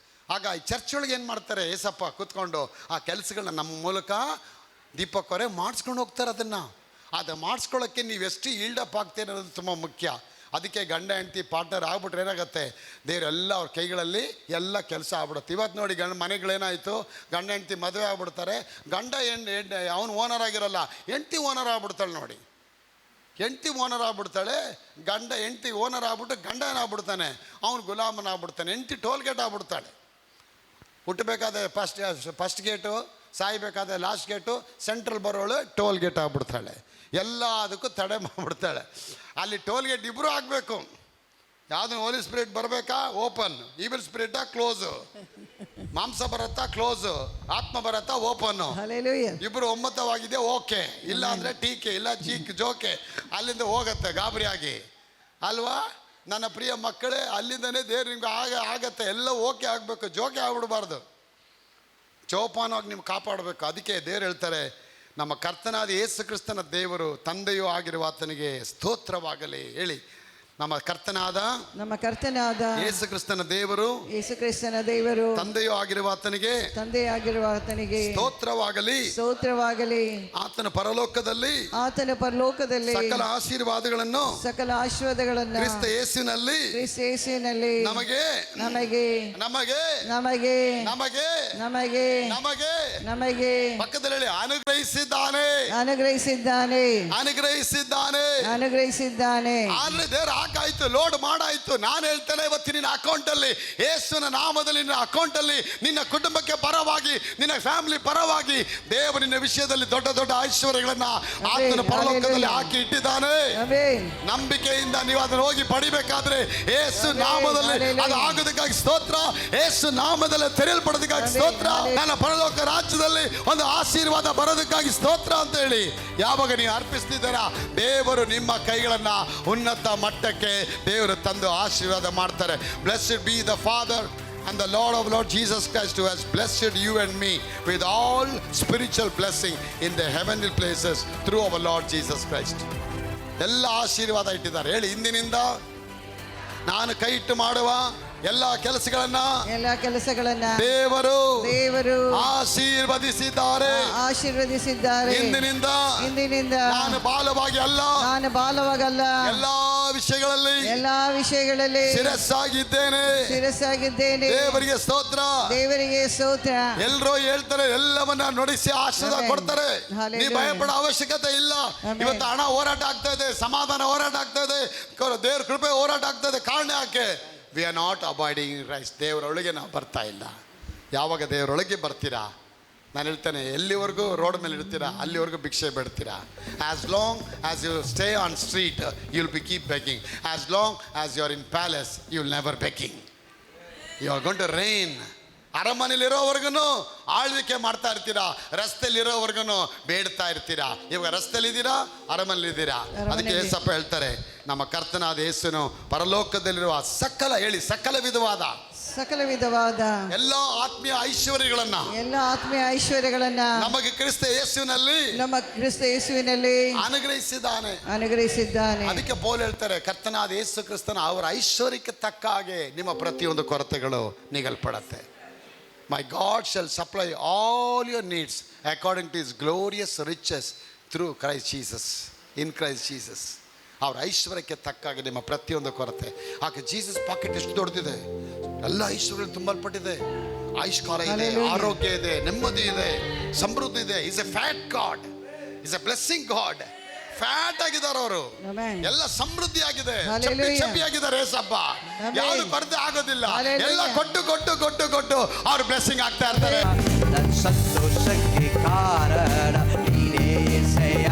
ಆಗ ಈ ಚರ್ಚ್ ಒಳಗೆ ಏನು ಮಾಡ್ತಾರೆ ಏಸಪ್ಪ ಕೂತ್ಕೊಂಡು ಆ ಕೆಲಸಗಳನ್ನ ನಮ್ಮ ಮೂಲಕ ದೀಪಕ್ ಅವರೇ ಮಾಡಿಸ್ಕೊಂಡು ಹೋಗ್ತಾರೆ. ಅದು ಮಾಡಿಸ್ಕೊಳ್ಳೋಕ್ಕೆ ನೀವೆಷ್ಟು ಈಲ್ಡಪ್ ಆಗ್ತೀರ ಅನ್ನೋದು ತುಂಬ ಮುಖ್ಯ. ಅದಕ್ಕೆ ಗಂಡ ಹೆಂಡತಿ ಪಾರ್ಟ್ನರ್ ಆಗ್ಬಿಟ್ರೆ ಏನಾಗುತ್ತೆ, ದೇವರೆಲ್ಲ ಅವ್ರ ಕೈಗಳಲ್ಲಿ ಎಲ್ಲ ಕೆಲಸ ಆಗ್ಬಿಡುತ್ತೆ. ಇವತ್ತು ನೋಡಿ ಮನೆಗಳೇನಾಯಿತು, ಗಂಡ ಹೆಂಡತಿ ಮದುವೆ ಆಗ್ಬಿಡ್ತಾರೆ. ಗಂಡ ಅವನು ಓನರ್ ಆಗಿರಲ್ಲ, ಹೆಂಡತಿ ಓನರ್ ಆಗ್ಬಿಡ್ತಾಳೆ. ನೋಡಿ, ಹೆಂಡತಿ ಓನರ್ ಆಗ್ಬಿಡ್ತಾಳೆ. ಹೆಂಡತಿ ಓನರ್ ಆಗ್ಬಿಟ್ಟು ಗಂಡ ಏನಾಗ್ಬಿಡ್ತಾನೆ, ಅವನು ಗುಲಾಮನಾಗ್ಬಿಡ್ತಾನೆ. ಹೆಂಡತಿ ಟೋಲ್ ಗೇಟ್ ಆಗ್ಬಿಡ್ತಾಳೆ. ಹುಟ್ಟಬೇಕಾದ್ರೆ ಫಸ್ಟ್ ಗೇಟು, ಸಾಯ್ಬೇಕಾದ್ರೆ ಲಾಸ್ಟ್ ಗೇಟು, ಸೆಂಟ್ರಲ್ ಬರೋಳು ಟೋಲ್ ಗೇಟ್ ಆಗ್ಬಿಡ್ತಾಳೆ. ಎಲ್ಲ ಅದಕ್ಕೂ ತಡೆ ಮಾಡಿಬಿಡ್ತಾಳೆ. ಅಲ್ಲಿ ಟೋಲ್ ಗೇಟ್ ಇಬ್ಬರು ಆಗಬೇಕು. ಯಾವುದು ಹೋಲಿ ಸ್ಪಿರಿಟ್ ಬರಬೇಕಾ ಓಪನ್, ಈವಿಲ್ ಸ್ಪಿರಿಟಾ ಕ್ಲೋಸು, ಮಾಂಸ ಬರುತ್ತಾ ಕ್ಲೋಸು, ಆತ್ಮ ಬರುತ್ತಾ ಓಪನ್ನು. ಇಬ್ಬರು ಒಮ್ಮತವಾಗಿದೆ ಓಕೆ, ಇಲ್ಲ ಅಂದರೆ ಟೀಕೆ, ಇಲ್ಲ ಜೋಕೆ, ಅಲ್ಲಿಂದ ಹೋಗುತ್ತೆ ಗಾಬರಿಯಾಗಿ ಅಲ್ವಾ. ನನ್ನ ಪ್ರಿಯ ಮಕ್ಕಳೇ, ಅಲ್ಲಿಂದನೇ ದೇವ್ರು ನಿಮ್ಗೆ ಆಗತ್ತೆ. ಎಲ್ಲ ಓಕೆ ಆಗಬೇಕು, ಜೋಕೆ ಆಗ್ಬಿಡ್ಬಾರ್ದು. ಜೋಪಾನವಾಗಿ ನಿಮ್ಗೆ ಕಾಪಾಡಬೇಕು. ಅದಕ್ಕೆ ದೇವರು ಹೇಳ್ತಾರೆ, ನಮ್ಮ ಕರ್ತನಾದ ಯೇಸು ಕ್ರಿಸ್ತನ ದೇವರು ತಂದೆಯೂ ಆಗಿರುವ ಆತನಿಗೆ ಸ್ತೋತ್ರವಾಗಲಿ. ಹೇಳಿ, ನಮ್ಮ ಕರ್ತನಾದ ಯೇಸು ಕ್ರಿಸ್ತನ ದೇವರು ತಂದೆಯೂ ಆಗಿರುವ ಆತನಿಗೆ ಸ್ತೋತ್ರವಾಗಲಿ. ಆತನ ಪರಲೋಕದಲ್ಲಿ ಸಕಲ ಆಶೀರ್ವಾದಗಳನ್ನು ಕ್ರಿಸ್ತ ಯೇಸುವಿನಲ್ಲಿ ನಮಗೆ ಪಕ್ಕದಲ್ಲಿ ಅನುಗ್ರಹಿಸಿದ್ದಾನೆ. ಹಾಕಾಯ್ತು, ಲೋಡ್ ಮಾಡಾಯ್ತು. ನಾನು ಹೇಳ್ತೇನೆ, ಇವತ್ತು ನಿನ್ನ ಅಕೌಂಟಲ್ಲಿ ಯೇಸುವಿನ ನಾಮದಲ್ಲಿ ನಿನ್ನ ಅಕೌಂಟಲ್ಲಿ ನಿನ್ನ ಕುಟುಂಬಕ್ಕೆ ಪರವಾಗಿ, ನಿನ್ನ ಫ್ಯಾಮಿಲಿ ಪರವಾಗಿ ದೇವರು ನಿನ್ನ ವಿಷಯದಲ್ಲಿ ದೊಡ್ಡ ದೊಡ್ಡ ಐಶ್ವರ್ಯಗಳನ್ನ ಆತನ ಪರಲೋಕದಲ್ಲಿ ಹಾಕಿ ಇಟ್ಟಿದ್ದಾನೆ. ನಂಬಿಕೆಯಿಂದ ನೀವು ಅದನ್ನು ಹೋಗಿ ಪಡಿಬೇಕಾದ್ರೆ ಯೇಸು ನಾಮದಲ್ಲಿ ಅದು ಆಗೋದಕ್ಕಾಗಿ ಸ್ತೋತ್ರ. ಯೇಸು ನಾಮದಲ್ಲಿ ತೆರೆಯಲ್ಪಡೋದಕ್ಕಾಗಿ ಸ್ತೋತ್ರ. ನನ್ನ ಪರಲೋಕ ರಾಜ್ಯದಲ್ಲಿ ಒಂದು ಆಶೀರ್ವಾದ ಬರೋದಕ್ಕಾಗಿ ಸ್ತೋತ್ರ ಅಂತ ಹೇಳಿ ಯಾವಾಗ ನೀವು ಅರ್ಪಿಸ್ತಿದ್ದೀರಾ, ದೇವರು ನಿಮ್ಮ ಕೈಗಳನ್ನ ಉನ್ನತ ಮಟ್ಟಕ್ಕೆ ದೇವರು ತಂದು ಆಶೀರ್ವಾದ ಮಾಡ್ತಾರೆ. Blessed be the Father and the Lord of Lord Jesus Christ, who has blessed you and me with all spiritual blessing in the heavenly places through our Lord Jesus Christ. ಎಲ್ಲ ಆಶೀರ್ವಾದ ಇಟ್ಟಿದ್ದಾರೆ. ಹೇಳಿ, ಇಂದಿನಿಂದ ನಾನು ಕೈ ಇಟ್ಟು ಮಾಡುವ ಎಲ್ಲ ಕೆಲಸಗಳನ್ನ ದೇವರು ಆಶೀರ್ವದಿಸಿದ್ದಾರೆ. ಇಂದಿನಿಂದ ನಾನು ಬಾಲವಾಗಿ ಅಲ್ಲ, ಎಲ್ಲಾ ವಿಷಯಗಳಲ್ಲಿ ಶಿರಸ್ಸಾಗಿದ್ದೇನೆ. ದೇವರಿಗೆ ಸ್ತೋತ್ರ. ಎಲ್ಲರೂ ಹೇಳ್ತಾರೆ, ಎಲ್ಲವನ್ನ ನುಡಿಸಿ ಆಶೀರ್ವಾದ ಕೊಡ್ತಾರೆ. ನೀ ಭಯಪಡೋ ಅವಶ್ಯಕತೆ ಇಲ್ಲ. ಇವತ್ತು ಹಣ ಹೋರಾಟ ಆಗ್ತಾ ಇದೆ, ಸಮಾಧಾನ ಹೋರಾಟ ಆಗ್ತಾ ಇದೆ, ದೇವ್ರ ಕೃಪೆ ಹೋರಾಟ ಆಗ್ತಾ ಇದೆ. ಕಾರಣ ಯಾಕೆ? We are not abiding in Christ. ದೇವರೊಳಗೆ ನಾವು ಬರ್ತಾ ಇಲ್ಲ. ಯಾವಾಗ ದೇವರೊಳಗೆ ಬರ್ತೀರಾ, ನಾನು ಹೇಳ್ತೇನೆ, ಎಲ್ಲಿವರೆಗೂ ರೋಡ್ ಮೇಲೆ ಇಡ್ತೀರಾ ಅಲ್ಲಿವರೆಗೂ ಭಿಕ್ಷೆ ಬೇಡ್ತೀರಾ. As long as you stay on street you will be keep begging. As long as you are in palace you will never begging. You are going to reign. ಅರಮನೆಯಲ್ಲಿರೋವರೆಗೂ ಆಳ್ವಿಕೆ ಮಾಡ್ತಾ ಇರ್ತೀರಾ, ರಸ್ತೆಯಲ್ಲಿರೋವರೆಗೂ ಬೇಡ್ತಾ ಇರ್ತೀರಾ. ಇವಾಗ ರಸ್ತೆಯಲ್ಲಿದ್ದೀರಾ, ಅರಮನೆಯಲ್ಲಿದ್ದೀರಾ. ಅದಕ್ಕೆ ಏಸಪ್ಪ ಹೇಳ್ತಾರೆ, ನಮ್ಮ ಕರ್ತನಾದ ಯೇಸುನು ಪರಲೋಕದಲ್ಲಿರುವ ಸಕಲ ವಿಧವಾದ ಎಲ್ಲ ಆತ್ಮೀಯ ಐಶ್ವರ್ಯಗಳನ್ನ ನಮಗೆ ಕ್ರಿಸ್ತ ಯೇಸುವಿನಲ್ಲಿ ಅನುಗ್ರಹಿಸಿದ್ದಾನೆ. ಅದಕ್ಕೆ ಪೌಲ್ ಹೇಳ್ತಾರೆ, ಕರ್ತನಾದ ಯೇಸು ಕ್ರಿಸ್ತನ ಅವರ ಐಶ್ವರ್ಯಕ್ಕೆ ತಕ್ಕ ಹಾಗೆ ನಿಮ್ಮ ಪ್ರತಿಯೊಂದು ಕೊರತೆಗಳು ನೀಗಲ್ಪಡತ್ತೆ. My God shall supply all your needs according to His glorious riches through Christ Jesus. In Christ Jesus. ಅವ್ರ ಐಶ್ವರ್ಯಕ್ಕೆ ತಕ್ಕಾಗಿ ನಿಮ್ಮ ಪ್ರತಿಯೊಂದು ಕೊರತೆ. ಆಕೆ ಜೀಸಸ್ ಪಾಕೆಟ್ ಎಷ್ಟು ದೊಡ್ಡದಿದೆ, ಎಲ್ಲ ಐಶ್ವರ್ಯ ತುಂಬಲ್ಪಟ್ಟಿದೆ. ಆಯುಷ್ಕಾಲ ಇದೆ, ಆರೋಗ್ಯ ಇದೆ, ನೆಮ್ಮದಿ ಇದೆ, ಸಮೃದ್ಧಿ ಇದೆ. Is A fat god, is A blessing god. Fat ಆಗಿದ್ದಾರೆ ಅವರು, ಎಲ್ಲ ಸಮೃದ್ಧಿ ಆಗಿದೆ, ಆಗಿದ್ದಾರೆ. ಸಬ್ಬ ಯಾವುದು ಕೊರತೆ ಆಗೋದಿಲ್ಲ. ಎಲ್ಲ ಕೊಟ್ಟು ಅವ್ರು ಬ್ಲೆಸ್ಸಿಂಗ್ ಆಗ್ತಾ ಇರ್ತಾರೆ.
ಸಂತೋಷಕ್ಕೆ ಕಾರಣ ನೀನೇ యేసయ్య,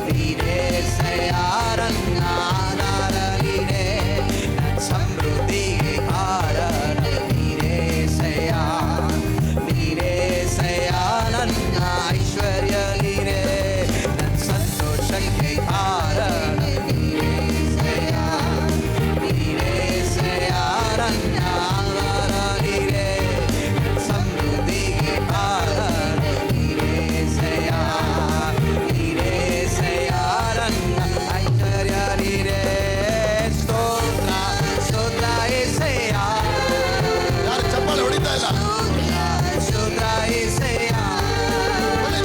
ನೀನೇ యేసయ్య, ನನ್ನ ಆಧಾರ ನೀನೇ. ಸಮೃದ್ಧಿಗೆ ಕಾರಣ ನೀನೇ యేసయ్య, ನೀನೇ యేసయ్య, ನನ್ನ ಐಶ್ವರ್ಯ ನೀನೇ. ಸಂತೋಷಕ್ಕೆ ಕಾರಣ ನೀನೇ యేసయ్య, ನೀನೇ యేసయ్ಯ, ನನ್ನ ಆಧಾರ ನೀನೇ. ಸಮೃದ್ಧಿಗೆ ಕಾರಣ ನೀನೇ యేసయ్య, ನೀನೇ యేసయ్ಯ, ನನ್ನ ಐಶ್ವರ್ಯ ನೀನೇ. ಸ್ತೋತ್ರ ಸ್ತೋತ್ರ యేసయ్య,
ಯಾರು ಚಪ್ಪಾಳೆ ಹೊಡಿತಾ ಇಲ್ಲ?
ಸ್ತೋತ್ರ యేసయ్య,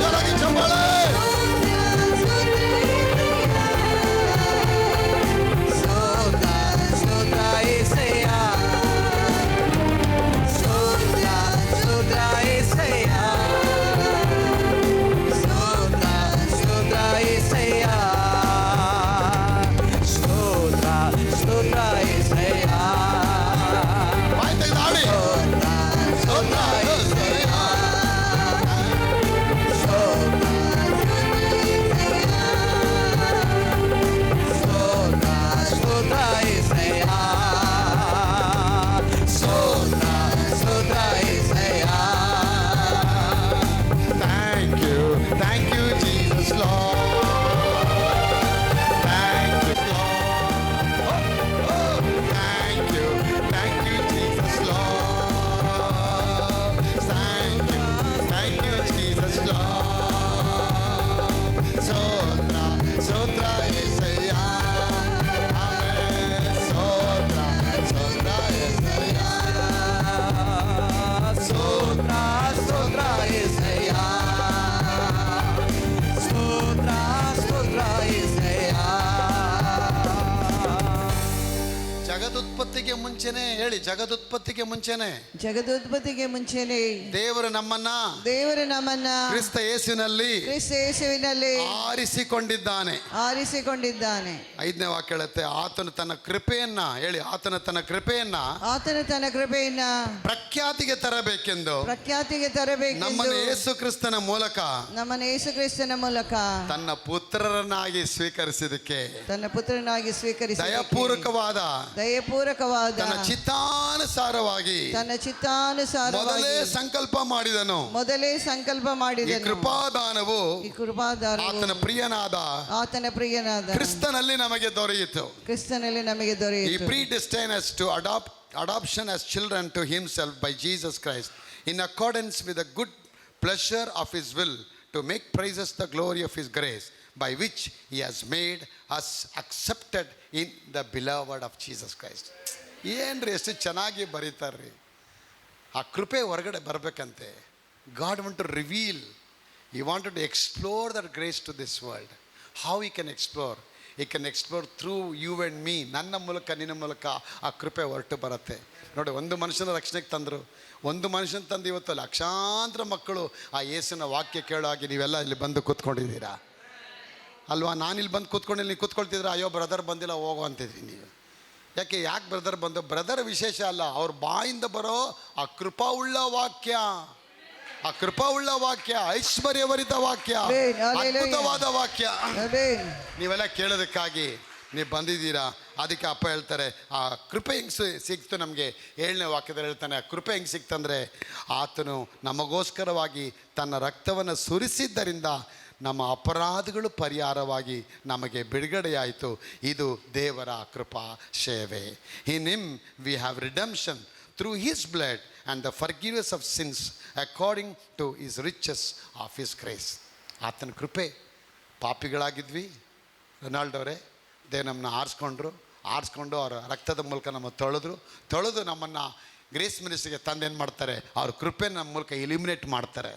ಜೋರಾಗಿ ಚಪ್ಪಾಳೆ. ಜಗದುತ್ಪತ್ತಿಗೆ ಮುಂಚೆನೆ ಹೇಳಿ, ಜಗದುತ್ಪತ್ತಿಗೆ ಮುಂಚೆನೆ ದೇವರು ನಮ್ಮನ್ನ ಕ್ರಿಸ್ತ ಯೇಸುವಿನಲ್ಲಿ ಆರಿಸಿಕೊಂಡಿದ್ದಾನೆ. 5ನೇ ವಾಕ್ಯ ಹೇಳುತ್ತೆ, ಆತನು ತನ್ನ ಕೃಪೆಯನ್ನ ಹೇಳಿ, ಆತನ ತನ್ನ ಕೃಪೆಯನ್ನ ಪ್ರಖ್ಯಾತಿಗೆ ತರಬೇಕೆಂದು ನಮ್ಮನ್ನು ಯೇಸು ಕ್ರಿಸ್ತನ ಮೂಲಕ ತನ್ನ ಪುತ್ರರನ್ನಾಗಿ ಸ್ವೀಕರಿಸಿದಕ್ಕೆ ದಯಪೂರ್ವಕವಾದ ತನ್ನ ಚಿತ್ತಾನುಸಾರವಾಗಿ ಮೊದಲೇ ಸಂಕಲ್ಪ ಮಾಡಿದನು. ಈ ಕೃಪಾದಾನವು ಆತನ ಪ್ರಿಯನಾದ ಕ್ರಿಸ್ತನಲ್ಲಿ ನಮಗೆ ದೊರೆಯಿತು. He predestined us to adoption as children to himself by Jesus Christ in accordance with the good pleasure of his will, to make praises the glory of his grace, by which he has made us accepted in the beloved of Jesus Christ. ಏನ್ರಿ ಎಷ್ಟು ಚೆನ್ನಾಗಿ ಬರೀತಾರ್ರಿ. ಆ ಕೃಪೆ ಹೊರಗಡೆ ಬರಬೇಕಂತೆ. God want to reveal, he wanted to explore that grace to this world. How he can explore? He can explore through you and me. ನನ್ನ ಮೂಲಕ ನಿನ್ನ ಮೂಲಕ ಆ ಕೃಪೆ ಹೊರಟು ಬರುತ್ತೆ. ನೋಡಿ, ಒಂದು ಮನುಷ್ಯನ ರಕ್ಷಣೆಗೆ ತಂದರು, ಒಂದು ಮನುಷ್ಯನ ತಂದು ಇವತ್ತು ಲಕ್ಷಾಂತರ ಮಕ್ಕಳು ಆ ಯೇಸುವಿನ ವಾಕ್ಯ ಕೇಳೋ ಹಾಗೆ ನೀವೆಲ್ಲ ಇಲ್ಲಿ ಬಂದು ಕೂತ್ಕೊಂಡಿದ್ದೀರಾ ಅಲ್ವಾ? ನಾನಿಲ್ಲಿ ಬಂದು ಕೂತ್ಕೊಂಡು ನೀವು ಕೂತ್ಕೊಳ್ತಿದ್ರೆ, ಅಯ್ಯೋ ಬ್ರದರ್ ಬಂದಿಲ್ಲ ಹೋಗೋ ಅಂತಿದ್ರಿ ನೀವು. ಯಾಕೆ ಬ್ರದರ್ ಬಂದು? ಬ್ರದರ್ ವಿಶೇಷ ಅಲ್ಲ, ಅವ್ರ ಬಾಯಿಂದ ಬರೋ ಆ ಕೃಪಾವುಳ್ಳ ವಾಕ್ಯ. ಆ ಕೃಪಾವುಳ್ಳ ವಾಕ್ಯ, ಐಶ್ವರ್ಯವರಿತ ವಾಕ್ಯ,
Amen. Hallelujah.
ಅದ್ಭುತವಾದ ವಾಕ್ಯ
Amen.
ನೀವೆಲ್ಲ ಕೇಳೋದಕ್ಕಾಗಿ ನೀವು ಬಂದಿದ್ದೀರಾ. ಅದಕ್ಕೆ ಅಪ್ಪ ಹೇಳ್ತಾರೆ ಆ ಕೃಪೆ ಹೆಂಗೆ ಸಿಕ್ತು ನಮಗೆ. 7ನೇ ವಾಕ್ಯದಲ್ಲಿ ಹೇಳ್ತಾನೆ, ಆ ಕೃಪೆ ಹೆಂಗೆ ಸಿಕ್ತಂದರೆ ಆತನು ನಮಗೋಸ್ಕರವಾಗಿ ತನ್ನ ರಕ್ತವನ್ನು ಸುರಿಸಿದ್ದರಿಂದ ನಮ್ಮ ಅಪರಾಧಗಳು ಪರಿಹಾರವಾಗಿ ನಮಗೆ ಬಿಡುಗಡೆಯಾಯಿತು. ಇದು ದೇವರ ಕೃಪಾ ಸೇವೆ. In him we have redemption through his blood and the forgiveness of sins according to his riches of his grace. ಆತನ ಕೃಪೆ. ಪಾಪಿಗಳಾಗಿದ್ವಿ, ರೊನಾಲ್ಡೋರೇ, ದೇವ್ ನಮ್ಮನ್ನ ಆರಿಸ್ಕೊಂಡು ಅವರ ರಕ್ತದ ಮೂಲಕ ನಮ್ಮ ತೊಳೆದು ನಮ್ಮನ್ನು ಗ್ರೇಸ್ ಮಿನಿಸ್ಟ್ರಿಗೆ ತಂದೇನು ಮಾಡ್ತಾರೆ, ಅವ್ರ ಕೃಪೆ ನಮ್ಮ ಮೂಲಕ ಎಲಿಮಿನೇಟ್ ಮಾಡ್ತಾರೆ.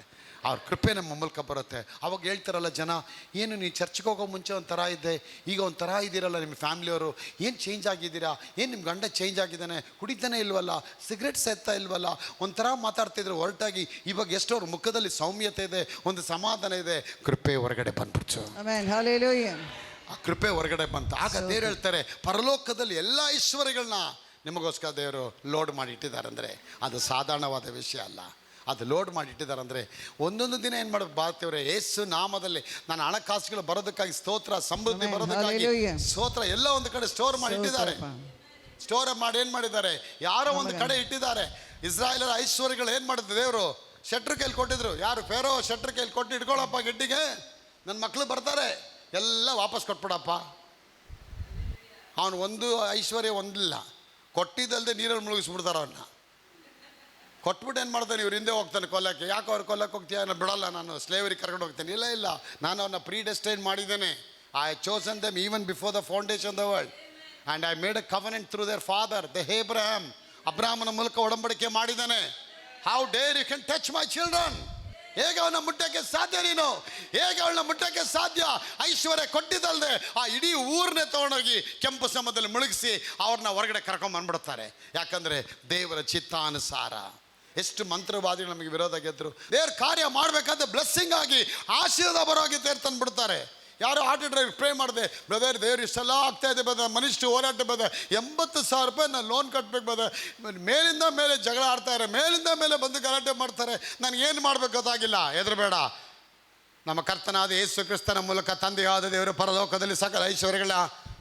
ಅವ್ರ ಕೃಪೆ ನಮ್ಮ ಮೂಲಕ ಬರುತ್ತೆ. ಅವಾಗ ಹೇಳ್ತಾರಲ್ಲ ಜನ, ಏನು ನೀವು ಚರ್ಚ್ಗೆ ಹೋಗೋ ಮುಂಚೆ ಒಂಥರ ಇದ್ದೆ, ಈಗ ಒಂಥರ ಇದ್ದೀರಲ್ಲ ನಿಮ್ಮ ಫ್ಯಾಮ್ಲಿಯವರು, ಏನು ಚೇಂಜ್ ಆಗಿದ್ದೀರಾ, ಏನು ನಿಮ್ಮ ಗಂಡ ಚೇಂಜ್ ಆಗಿದ್ದಾನೆ, ಕುಡಿತಾನೆ ಇಲ್ವಲ್ಲ, ಸಿಗರೆಟ್ ಸೇರ್ತಾ ಇಲ್ವಲ್ಲ, ಒಂಥರ ಮಾತಾಡ್ತಿದ್ರು ಹೊರಟಾಗಿ. ಇವಾಗ ಎಷ್ಟು ಅವ್ರ ಮುಖದಲ್ಲಿ ಸೌಮ್ಯತೆ ಇದೆ, ಒಂದು ಸಮಾಧಾನ ಇದೆ. ಕೃಪೆ ಹೊರಗಡೆ ಬಂದ್ಬಿಡ್ತು.
Amen. Hallelujah.
ಆ ಕೃಪೆ ಹೊರಗಡೆ ಬಂತು. ಆಗ ದೇವ್ರು ಹೇಳ್ತಾರೆ, ಪರಲೋಕದಲ್ಲಿ ಎಲ್ಲ ಐಶ್ವರ್ಯಗಳನ್ನ ನಿಮಗೋಸ್ಕರ ದೇವರು ಲೋಡ್ ಮಾಡಿ ಇಟ್ಟಿದ್ದಾರೆ. ಅಂದರೆ ಅದು ಸಾಧಾರಣವಾದ ವಿಷಯ ಅಲ್ಲ, ಅದು ಲೋಡ್ ಮಾಡಿ ಇಟ್ಟಿದ್ದಾರೆ. ಅಂದರೆ ಒಂದೊಂದು ದಿನ ಏನು ಮಾಡೋದು ಬಾಳ್ತೇವ್ರೆ, ಯೇಸು ನಾಮದಲ್ಲಿ ನನ್ನ ಹಣಕಾಸುಗಳು ಬರೋದಕ್ಕಾಗಿ ಸ್ತೋತ್ರ, ಸಮೃದ್ಧಿ ಬರೋದಕ್ಕಾಗಿ ಸ್ತೋತ್ರ, ಎಲ್ಲ ಒಂದು ಕಡೆ ಸ್ಟೋರ್ ಮಾಡಿ ಇಟ್ಟಿದ್ದಾರೆ. ಸ್ಟೋರ್ ಮಾಡಿ ಏನು ಮಾಡಿದ್ದಾರೆ, ಯಾರೋ ಒಂದು ಕಡೆ ಇಟ್ಟಿದ್ದಾರೆ. ಇಸ್ರಾಯೇಲರ ಐಶ್ವರ್ಯಗಳು ಏನು ಮಾಡಿದ್ರು ದೇವರು, ಶೆಟ್ರ್ ಕೈಲಿ ಕೊಟ್ಟಿದ್ರು. ಯಾರು, ಫೇರೋ ಶೆಟ್ರ್ ಕೈಲಿ ಕೊಟ್ಟು ಇಟ್ಕೊಳ್ಳಪ್ಪ ಗೆಡ್ಡಿಗೆ, ನನ್ನ ಮಕ್ಕಳು ಬರ್ತಾರೆ, ಎಲ್ಲ ವಾಪಸ್ ಕೊಟ್ಬಿಡಪ್ಪ. ಅವನು ಒಂದು ಐಶ್ವರ್ಯ ಹೊಂದಿಲ್ಲ, ಕೊಟ್ಟಿದ್ದಲ್ಲದೆ ನೀರಲ್ಲಿ ಮುಳುಗಿಸ್ಬಿಡ್ತಾರೆ ಅವನ್ನ. ಕೊಟ್ಬಿಟ್ಟು ಏನು ಮಾಡ್ತಾನೆ, ಇವ್ರು ಹಿಂದೆ ಹೋಗ್ತಾನೆ ಕೊಲ್ಲಕ್ಕೆ. ಯಾಕೆ ಅವ್ರು ಕೊಲ್ಲಕ್ಕೆ ಹೋಗ್ತೀಯ, ನಾನು ಬಿಡಲ್ಲ, ನಾನು ಸ್ಲೇವರಿ ಕರ್ಕೊಂಡು ಹೋಗ್ತೇನೆ. ಇಲ್ಲ, ನಾನು ಅವನ್ನ ಪ್ರೀಡೆಸ್ಟೈನ್ ಮಾಡಿದ್ದೇನೆ. I chosen them even before the foundation the world and I made a covenant through their father the Abraham. ಅಬ್ರಾಹ್ಮನ ಮೂಲಕ ಒಡಂಬಡಿಕೆ ಮಾಡಿದ್ದಾನೆ. How dare you can touch my children. ಹೇಗೆ ಅವನ್ನ ಮುಟ್ಟಕ್ಕೆ ಸಾಧ್ಯ, ನೀನು ಹೇಗೆ ಅವಳನ್ನ ಮುಟ್ಟಕ್ಕೆ ಸಾಧ್ಯ? ಐಶ್ವರ್ಯ ಕೊಟ್ಟಿದ್ದಲ್ದೆ ಆ ಇಡೀ ಊರನ್ನೇ ತೊಗೊಂಡೋಗಿ ಕೆಂಪು ಸಮುದ್ರದಲ್ಲಿ ಮುಳುಗಿಸಿ ಅವ್ರನ್ನ ಹೊರಗಡೆ ಕರ್ಕೊಂಡ್ಬಂದ್ಬಿಡ್ತಾರೆ. ಯಾಕಂದರೆ ದೇವರ ಚಿತ್ತಾನುಸಾರ. ಎಷ್ಟು ಮಂತ್ರವಾದಿಗಳು ನಮಗೆ ವಿರೋಧ ಗೆದ್ರು. ದೇವ್ರ ಕಾರ್ಯ ಮಾಡಬೇಕಾದ್ರೆ ಬ್ಲೆಸ್ಸಿಂಗ್ ಆಗಿ ಆಶೀರ್ವಾದ ಬರೋಗಿ ದೇವ್ರು ತಂದುಬಿಡ್ತಾರೆ. ಯಾರೋ ಆಟೋ ಡ್ರೈವರ್ ಪ್ರೇ ಮಾಡಿದೆ, ಬ್ರದರ್ ದೇವ್ರು ಇಷ್ಟೆಲ್ಲ ಆಗ್ತಾ ಇದೆ ಬದ, ಮನುಷ್ಯ ಹೋರಾಟ ಬದ, 80,000 ರೂಪಾಯಿ ನಾನು ಲೋನ್ ಕಟ್ಟಬೇಕು ಬದ, ಮೇಲಿಂದ ಮೇಲೆ ಜಗಳ ಆಡ್ತಾರೆ, ಮೇಲಿಂದ ಮೇಲೆ ಬಂದು ಗಲಾಟೆ ಮಾಡ್ತಾರೆ, ನನಗೇನು ಮಾಡಬೇಕು ಗೊತ್ತಾಗಿಲ್ಲ. ಹೆದರಬೇಡ, ನಮ್ಮ ಕರ್ತನಾದ ಯೇಸು ಕ್ರಿಸ್ತನ ಮೂಲಕ ತಂದೆಯಾದ ದೇವರು ಪರಲೋಕದಲ್ಲಿ ಸಕಲ ಐಶ್ವರ್ಯಗಳ.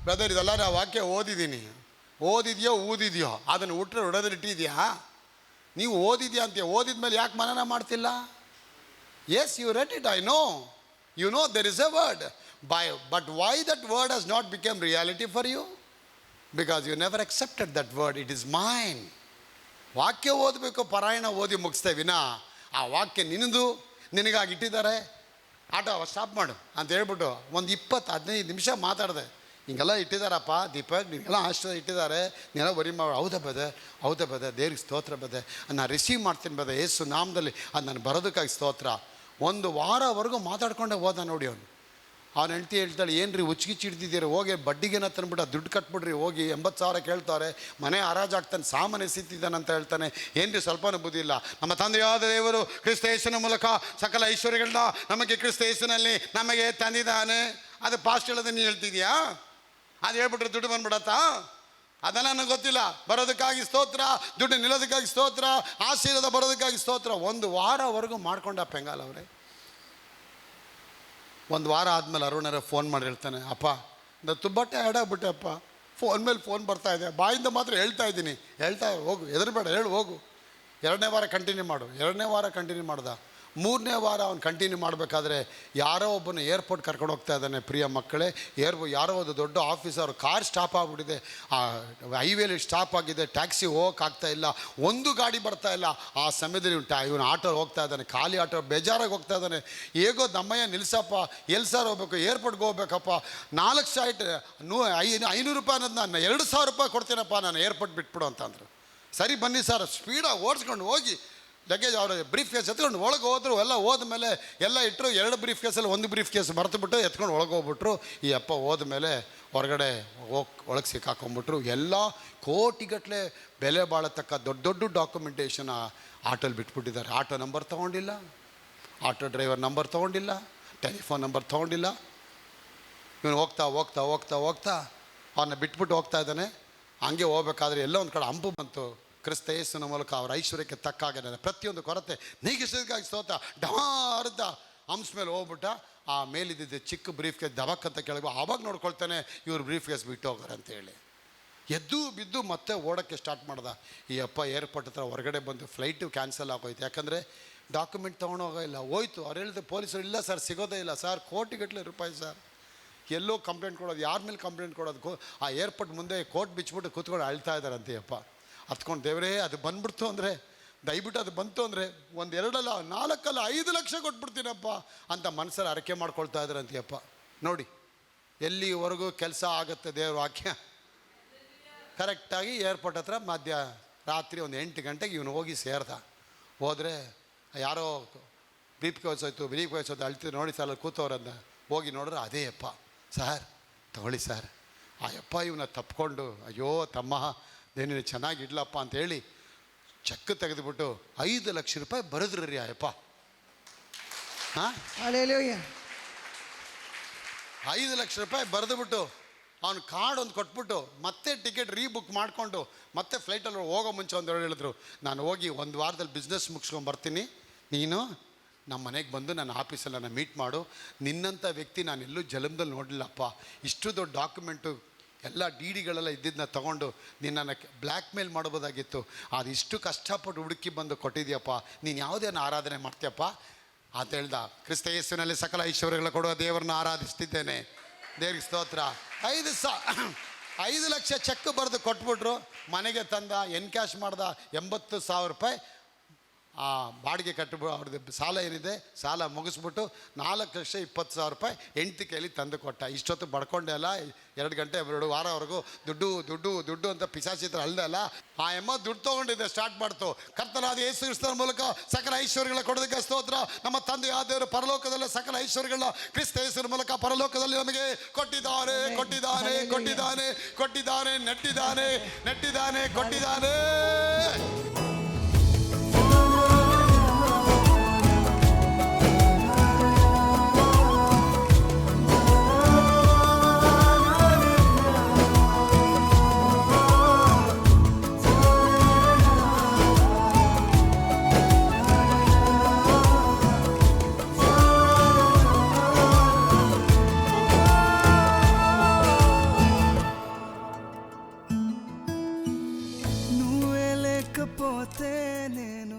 ಬ್ರದರ್ ಇದೆಲ್ಲ ನಾವು ವಾಕ್ಯ ಓದಿದ್ದೀನಿ. ಓದಿದೆಯೋ ಊದಿದೆಯೋ ಅದನ್ನು ಹುಟ್ಟರೆ ಹೊಡೆದಿಟ್ಟಿದೆಯಾ? ನೀವು ಓದಿದ್ಯಾ ಅಂತೀಯ, ಓದಿದ ಮೇಲೆ ಯಾಕೆ ಮನನ ಮಾಡ್ತಿಲ್ಲ? Yes, you read it, I know, you know there is a word, but why that word has not become reality for you? Because you never accepted that word. It is mine. ವಾಕ್ಯ ಓದಬೇಕು, ಪಾರಾಯಣ ಓದಿ ಮುಗಿಸ್ತೇವೆ ವಿನಾ ಆ ವಾಕ್ಯ ನಿನ್ನದು, ನಿನಗಾಗಿ ಇಟ್ಟಿದ್ದಾರೆ. ಆಟೋ ಸ್ಟಾಪ್ ಮಾಡು ಅಂತ ಹೇಳ್ಬಿಟ್ಟು ಒಂದು 20-15 ನಿಮಿಷ ಮಾತಾಡಿದೆ. ಹಿಂಗೆಲ್ಲ ಇಟ್ಟಿದ್ದಾರಪ್ಪ ದೀಪಕ್, ನಿನಗೆಲ್ಲ ಆಶ್ರಯ ಇಟ್ಟಿದ್ದಾರೆ, ನೀನೆಲ್ಲ ವರಿ ಮಾಡಿ. ಹೌದಾ ಬದ, ದೇವ್ರಿಗೆ ಸ್ತೋತ್ರ ಬದ, ನಾನು ರಿಸೀವ್ ಮಾಡ್ತೀನಿ ಬದ, ಯೇಸು ನಾಮದಲ್ಲಿ ಅದು ನಾನು ಬರೋದಕ್ಕಾಗಿ ಸ್ತೋತ್ರ. 1 ವಾರವರೆಗೂ ಮಾತಾಡ್ಕೊಂಡೆ ಹೋದ ನೋಡಿ ಅವನು. ಅವನ ಹೆಂಡ್ತಿ ಹೇಳ್ತಾಳೆ, ಏನು ರೀ ಹುಚ್ಚಿಗಿಚ್ಚಿ ಹಿಡ್ದಿದ್ದೀರಿ, ಹೋಗಿ ಬಡ್ಡಿಗೇನ ತಂದ್ಬಿಟ್ಟು ದುಡ್ಡು ಕಟ್ಬಿಡ್ರಿ, ಹೋಗಿ 80,000 ಕೇಳ್ತಾರೆ, ಮನೆ ಹರಾಜಾಗ್ತಾನೆ, ಸಾಮಾನ್ಯ ಸ್ಥಿತಿದ್ದಾನೆ ಅಂತ ಹೇಳ್ತಾನೆ. ಏನು ರೀ ಸ್ವಲ್ಪನೂ ಬುದ್ಧಿ ಇಲ್ಲ. ನಮ್ಮ ತಂದೆಯಾದ ದೇವರು ಕ್ರಿಸ್ತ ಯೇಸುವಿನ ಮೂಲಕ ಸಕಲ ಐಶ್ವರ್ಯಗಳನ್ನ ನಮಗೆ ಕ್ರಿಸ್ತ ಯೇಸುವಿನಲ್ಲಿ ನಮಗೆ ತಂದಿದ್ದಾನೆ. ಅದು ಪಾಸ್ಟ್ ಹೇಳೋದನ್ನ ನೀನು ಹೇಳ್ತಿದ್ಯಾ? ಅದು ಹೇಳ್ಬಿಟ್ರೆ ದುಡ್ಡು ಬಂದ್ಬಿಡತ್ತಾ? ಅದೆಲ್ಲ ನನಗೆ ಗೊತ್ತಿಲ್ಲ. ಬರೋದಕ್ಕಾಗಿ ಸ್ತೋತ್ರ, ದುಡ್ಡು ನಿಲ್ಲೋದಕ್ಕಾಗಿ ಸ್ತೋತ್ರ, ಆಶೀರ್ವಾದ ಬರೋದಕ್ಕಾಗಿ ಸ್ತೋತ್ರ. 1 ವಾರವರೆಗೂ ಮಾಡ್ಕೊಂಡ ಪೆಂಗಾಲ್ ಅವರೇ. 1 ವಾರ ಆದಮೇಲೆ ಅರುಣರ ಫೋನ್ ಮಾಡಿ ಹೇಳ್ತಾನೆ, ಅಪ್ಪ ನಾನು ತುಂಬ ಟಯರ್ಡ್ ಆಗ್ಬಿಟ್ಟೆ ಅಪ್ಪ, ಫೋನ್ ಮೇಲೆ ಫೋನ್ ಬರ್ತಾ ಇದೆ, ಬಾಯಿಂದ ಮಾತ್ರ ಹೇಳ್ತಾ ಇದ್ದೀನಿ. ಹೋಗು, ಹೆದರಬೇಡ, ಹೇಳು ಹೋಗು. 2ನೇ ವಾರ ಕಂಟಿನ್ಯೂ ಮಾಡು. 2ನೇ ವಾರ ಕಂಟಿನ್ಯೂ ಮಾಡ್ದ. 3ನೇ ವಾರ ಅವ್ನು ಕಂಟಿನ್ಯೂ ಮಾಡಬೇಕಾದ್ರೆ ಯಾರೋ ಒಬ್ಬನ ಏರ್ಪೋರ್ಟ್ ಕರ್ಕೊಂಡು ಹೋಗ್ತಾ ಇದ್ದಾನೆ. ಪ್ರಿಯ ಮಕ್ಕಳೇ, ಯಾರೋ ಒಂದು ದೊಡ್ಡ ಆಫೀಸರ್ ಕಾರ್ ಸ್ಟಾಪ್ ಆಗಿಬಿಟ್ಟಿದೆ, ಆ ಹೈವೇಲಿ ಸ್ಟಾಪ್ ಆಗಿದೆ, ಟ್ಯಾಕ್ಸಿ ಹೋಗೋಕ್ಕಾಗ್ತಾ ಇಲ್ಲ, ಒಂದು ಗಾಡಿ ಬರ್ತಾ ಇಲ್ಲ. ಆ ಸಮಯದಲ್ಲಿ ಇವನು ಆಟೋ ಹೋಗ್ತಾ ಇದ್ದಾನೆ, ಖಾಲಿ ಆಟೋ, ಬೇಜಾರಾಗಿ ಹೋಗ್ತಾ ಇದ್ದಾನೆ. ಹೇಗೋ ದಮ್ಮಯ್ಯ ನಿಲ್ಸಪ್ಪ, ಎಲ್ಲಿ ಸರ್ ಹೋಗ್ಬೇಕು, ಏರ್ಪೋರ್ಟ್ಗೆ ಹೋಗ್ಬೇಕಪ್ಪ, 4 ಫ್ಲೈಟ್ 500 ರೂಪಾಯಿ ಅನ್ನೋದು ನಾನು 2,000 ರೂಪಾಯಿ ಕೊಡ್ತೀನಪ್ಪ, ನಾನು ಏರ್ಪೋರ್ಟ್ ಬಿಟ್ಬಿಡು ಅಂತಂದರು. ಸರಿ ಬನ್ನಿ ಸರ್, ಸ್ಪೀಡಾಗಿ ಓಡಿಸ್ಕೊಂಡು ಹೋಗಿ ಲಗೇಜ್ ಅವರು ಬ್ರೀಫ್ ಕೇಸ್ ಎತ್ಕೊಂಡು ಒಳಗೆ ಹೋದ್ರು. ಎಲ್ಲ ಹೋದ್ಮೇಲೆ ಎಲ್ಲ ಇಟ್ಟರು. 2 ಬ್ರೀಫ್ ಕೇಸಲ್ಲಿ 1 ಬ್ರೀಫ್ ಕೇಸ್ ಮರೆತುಬಿಟ್ಟು ಎತ್ಕೊಂಡು ಒಳಗೆ ಹೋಗ್ಬಿಟ್ರು. ಈ ಅಪ್ಪ ಹೋದ್ಮೇಲೆ ಹೊರಗಡೆ ಒಳಗೆ ಸಿಕ್ಕಾಕೊಂಡ್ಬಿಟ್ರು. ಎಲ್ಲ ಕೋಟಿಗಟ್ಟಲೆ ಬೆಲೆ ಬಾಳತಕ್ಕ ದೊಡ್ಡ ಡಾಕ್ಯುಮೆಂಟೇಷನ್ ಆಟೋಲ್ಲಿ ಬಿಟ್ಬಿಟ್ಟಿದ್ದಾರೆ. ಆಟೋ ನಂಬರ್ ತೊಗೊಂಡಿಲ್ಲ, ಆಟೋ ಡ್ರೈವರ್ ನಂಬರ್ ತೊಗೊಂಡಿಲ್ಲ, ಟೆಲಿಫೋನ್ ನಂಬರ್ ತೊಗೊಂಡಿಲ್ಲ. ಇವನು ಹೋಗ್ತಾ ಅವನ್ನ ಬಿಟ್ಬಿಟ್ಟು ಹೋಗ್ತಾ ಇದ್ದಾನೆ. ಹಂಗೆ ಹೋಗ್ಬೇಕಾದ್ರೆ ಎಲ್ಲ ಒಂದು ಕಡೆ ಹಂಪು ಬಂತು. ಕ್ರಿಸ್ತ ಯೇಸುವಿನ ಮೂಲಕ ಅವರ ಐಶ್ವರ್ಯಕ್ಕೆ ತಕ್ಕಾಗ ನನ್ನ ಪ್ರತಿಯೊಂದು ಕೊರತೆ ನೀಗಿಸೋದಕ್ಕಾಗಿ ಸ್ತೋತ್ರ. ಡಮಾರ್ದ ಹಂಸ ಮೇಲೆ ಹೋಗ್ಬಿಟ್ಟ. ಆ ಮೇಲಿದ್ದಿದ್ದು ಚಿಕ್ಕ ಬ್ರೀಫ್ ಕೇಸ್ ದಬಕ್ ಅಂತ ಕೆಳಗೆ ಆವಾಗ ನೋಡ್ಕೊಳ್ತಾನೆ ಇವ್ರು ಬ್ರೀಫ್ ಕೇಸ್ ಬಿಟ್ಟು ಹೋಗೋರು ಅಂತೇಳಿ. ಎದ್ದು ಬಿದ್ದು ಮತ್ತೆ ಓಡೋಕ್ಕೆ ಸ್ಟಾರ್ಟ್ ಮಾಡ್ದ. ಈ ಅಪ್ಪ ಏರ್ಪೋರ್ಟ್ ಹತ್ರ ಹೊರಗಡೆ ಬಂದು ಫ್ಲೈಟು ಕ್ಯಾನ್ಸಲ್ ಆಗೋಯ್ತು. ಯಾಕಂದರೆ ಡಾಕ್ಯುಮೆಂಟ್ ತೊಗೊಂಡೋಗಿಲ್ಲ, ಹೋಯ್ತು. ಅವ್ರು ಹೇಳಿದೆ ಪೊಲೀಸರು, ಇಲ್ಲ ಸರ್ ಸಿಗೋದೇ ಇಲ್ಲ ಸರ್, ಕೋಟಿಗಟ್ಟಲೆ ರೂಪಾಯಿ ಸರ್. ಎಲ್ಲೋ ಕಂಪ್ಲೇಂಟ್ ಕೊಡೋದು, ಯಾರ ಮೇಲೆ ಕಂಪ್ಲೇಂಟ್ ಕೊಡೋದು? ಆ ಏರ್ಪೋರ್ಟ್ ಮುಂದೆ ಕೋರ್ಟ್ ಬಿಚ್ಚಿಬಿಟ್ಟು ಕೂತ್ಕೊಂಡು ಅಳ್ತಾ ಇದ್ದಾರಂತೆ ಅಪ್ಪ. ಹತ್ಕೊಂಡು, ದೇವರೇ ಅದು ಬಂದ್ಬಿಡ್ತು ಅಂದರೆ, ದಯವಿಟ್ಟು ಅದು ಬಂತು ಅಂದರೆ 1 2 ಅಲ್ಲ 4 ಅಲ್ಲ 5 ಲಕ್ಷ ಕೊಟ್ಬಿಡ್ತೀನಪ್ಪ ಅಂತ ಮನಸ್ಸಲ್ಲಿ ಅರಕೆ ಮಾಡ್ಕೊಳ್ತಾ ಇದ್ದಾರಂತೆಯಪ್ಪ. ನೋಡಿ ಎಲ್ಲಿವರೆಗೂ ಕೆಲಸ ಆಗುತ್ತೆ ದೇವ್ರ ವಾಕ್ಯ. ಕರೆಕ್ಟಾಗಿ ಏರ್ಪೋರ್ಟ್ ಹತ್ರ ರಾತ್ರಿ 8 ಗಂಟೆಗೆ ಇವನು ಹೋಗಿ ಸೇರ್ದ. ಹೋದರೆ ಯಾರೋ ಬ್ರೀಫ್ ಕೇಸ್ ಹೋಯ್ತು ಅಳ್ತಿದ್ರು. ನೋಡಿ ಸರ್ ಅಲ್ಲಿ ಕೂತವ್ರನ್ನ ಹೋಗಿ ನೋಡಿದ್ರೆ ಅದೇ ಅಪ್ಪ. ಸರ್ ತಗೊಳ್ಳಿ ಸರ್. ಆ ಅಪ್ಪ ಇವನ್ನ ತಪ್ಕೊಂಡು, ಅಯ್ಯೋ ತಮ್ಮ ನೀನು ಚೆನ್ನಾಗಿಡ್ಲಪ್ಪ ಅಂತೇಳಿ ಚೆಕ್ ತೆಗೆದುಬಿಟ್ಟು 5 ಲಕ್ಷ ರೂಪಾಯಿ ಬರೆದ್ರಿ ರೀ ಆ ಅಪ್ಪ. ಹಾಂ,
Hallelujah.
5 ಲಕ್ಷ ರೂಪಾಯಿ ಬರೆದುಬಿಟ್ಟು ಅವ್ನು ಕಾರ್ಡ್ ಒಂದು ಕೊಟ್ಬಿಟ್ಟು ಮತ್ತೆ ಟಿಕೆಟ್ ರೀಬುಕ್ ಮಾಡಿಕೊಂಡು ಮತ್ತೆ ಫ್ಲೈಟಲ್ಲಿ ಹೋಗೋ ಮುಂಚೆ ಒಂದು ಹೇಳಿದ್ರು, ನಾನು ಹೋಗಿ 1 ವಾರದಲ್ಲಿ ಬಿಸ್ನೆಸ್ ಮುಗಿಸ್ಕೊಂಡು ಬರ್ತೀನಿ, ನೀನು ನಮ್ಮ ಮನೆಗೆ ಬಂದು ನನ್ನ ಆಫೀಸಲ್ಲಿ ನನ್ನ ಮೀಟ್ ಮಾಡು. ನಿನ್ನಂಥ ವ್ಯಕ್ತಿ ನಾನು ಎಲ್ಲೂ ಜನ್ಮದಲ್ಲಿ ನೋಡಲಿಲ್ಲಪ್ಪ. ಇಷ್ಟು ದೊಡ್ಡ ಡಾಕ್ಯುಮೆಂಟು ಎಲ್ಲ ಡಿಗಳೆಲ್ಲ ಇದ್ದಿದ್ದನ್ನ ತೊಗೊಂಡು ನಿನ್ನನ್ನು ಬ್ಲ್ಯಾಕ್ ಮೇಲ್ ಮಾಡ್ಬೋದಾಗಿತ್ತು. ಅದು ಇಷ್ಟು ಕಷ್ಟಪಟ್ಟು ಹುಡುಕಿ ಬಂದು ಕೊಟ್ಟಿದ್ಯಪ್ಪ, ನೀನು ಯಾವುದೇನು ಆರಾಧನೆ ಮಾಡ್ತೀಯಪ್ಪ ಅಂತ ಹೇಳ್ದ. ಕ್ರಿಸ್ತ ಯೇಸುವಿನಲ್ಲಿ ಸಕಲ ಐಶ್ವರ್ಯಗಳ ಕೊಡುವ ದೇವರನ್ನ ಆರಾಧಿಸ್ತಿದ್ದೇನೆ. ದೇವ್ರಿಗೆ ಸ್ತೋತ್ರ. 5 ಲಕ್ಷ ಚೆಕ್ ಬರೆದು ಕೊಟ್ಬಿಟ್ರು. ಮನೆಗೆ ತಂದ, ಎನ್ಕ್ಯಾಶ್ ಮಾಡ್ದ 80,000 ರೂಪಾಯಿ ಆ ಬಾಡಿಗೆ ಕಟ್ಟಿಬಿಟ್ಟು ಅವ್ರದ್ದು ಸಾಲ ಏನಿದೆ ಸಾಲ ಮುಗಿಸ್ಬಿಟ್ಟು 4,20,000 ರೂಪಾಯಿ ಹೆಂಡತಿ ಕೈಲಿ ತಂದು ಕೊಟ್ಟ. ಇಷ್ಟೊತ್ತು ಬಡ್ಕೊಂಡೆ ಅಲ್ಲ, 2 ಗಂಟೆ 2 ವಾರವರೆಗೂ ದುಡ್ಡು ದುಡ್ಡು ದುಡ್ಡು ಅಂತ ಪಿಶಾಚಿತ್ರ ಅಲ್ಲದೆ ಅಲ್ಲ, ಆ ಎಮ್ಮ ದುಡ್ಡು ತೊಗೊಂಡಿದ್ದೆ ಸ್ಟಾರ್ಟ್ ಮಾಡ್ತು. ಕರ್ತನಾದ ಯೇಸು ಕ್ರಿಸ್ತನ ಮೂಲಕ ಸಕಲ ಐಶ್ವರ್ಯಗಳ ಕೊಡೋದಕ್ಕೆ ಸ್ತೋತ್ರ. ನಮ್ಮ ತಂದೆ ಆದವರು ಪರಲೋಕದಲ್ಲೇ ಸಕಲ ಐಶ್ವರ್ಯಗಳ ಕ್ರಿಸ್ತ ಯೇಸುವಿನ ಮೂಲಕ ಪರಲೋಕದಲ್ಲಿ ನಮಗೆ ಕೊಟ್ಟಿದ್ದಾರೆ ಕೊಟ್ಟಿದ್ದಾನೆ ಕೊಟ್ಟಿದ್ದಾನೆ ಕೊಟ್ಟಿದ್ದಾನೆ ನೆಟ್ಟಿದ್ದಾನೆ ನೆಟ್ಟಿದ್ದಾನೆ ಕೊಟ್ಟಿದ್ದಾನೆ.
పోతే నేను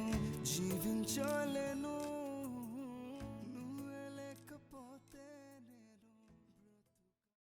జీవించలే.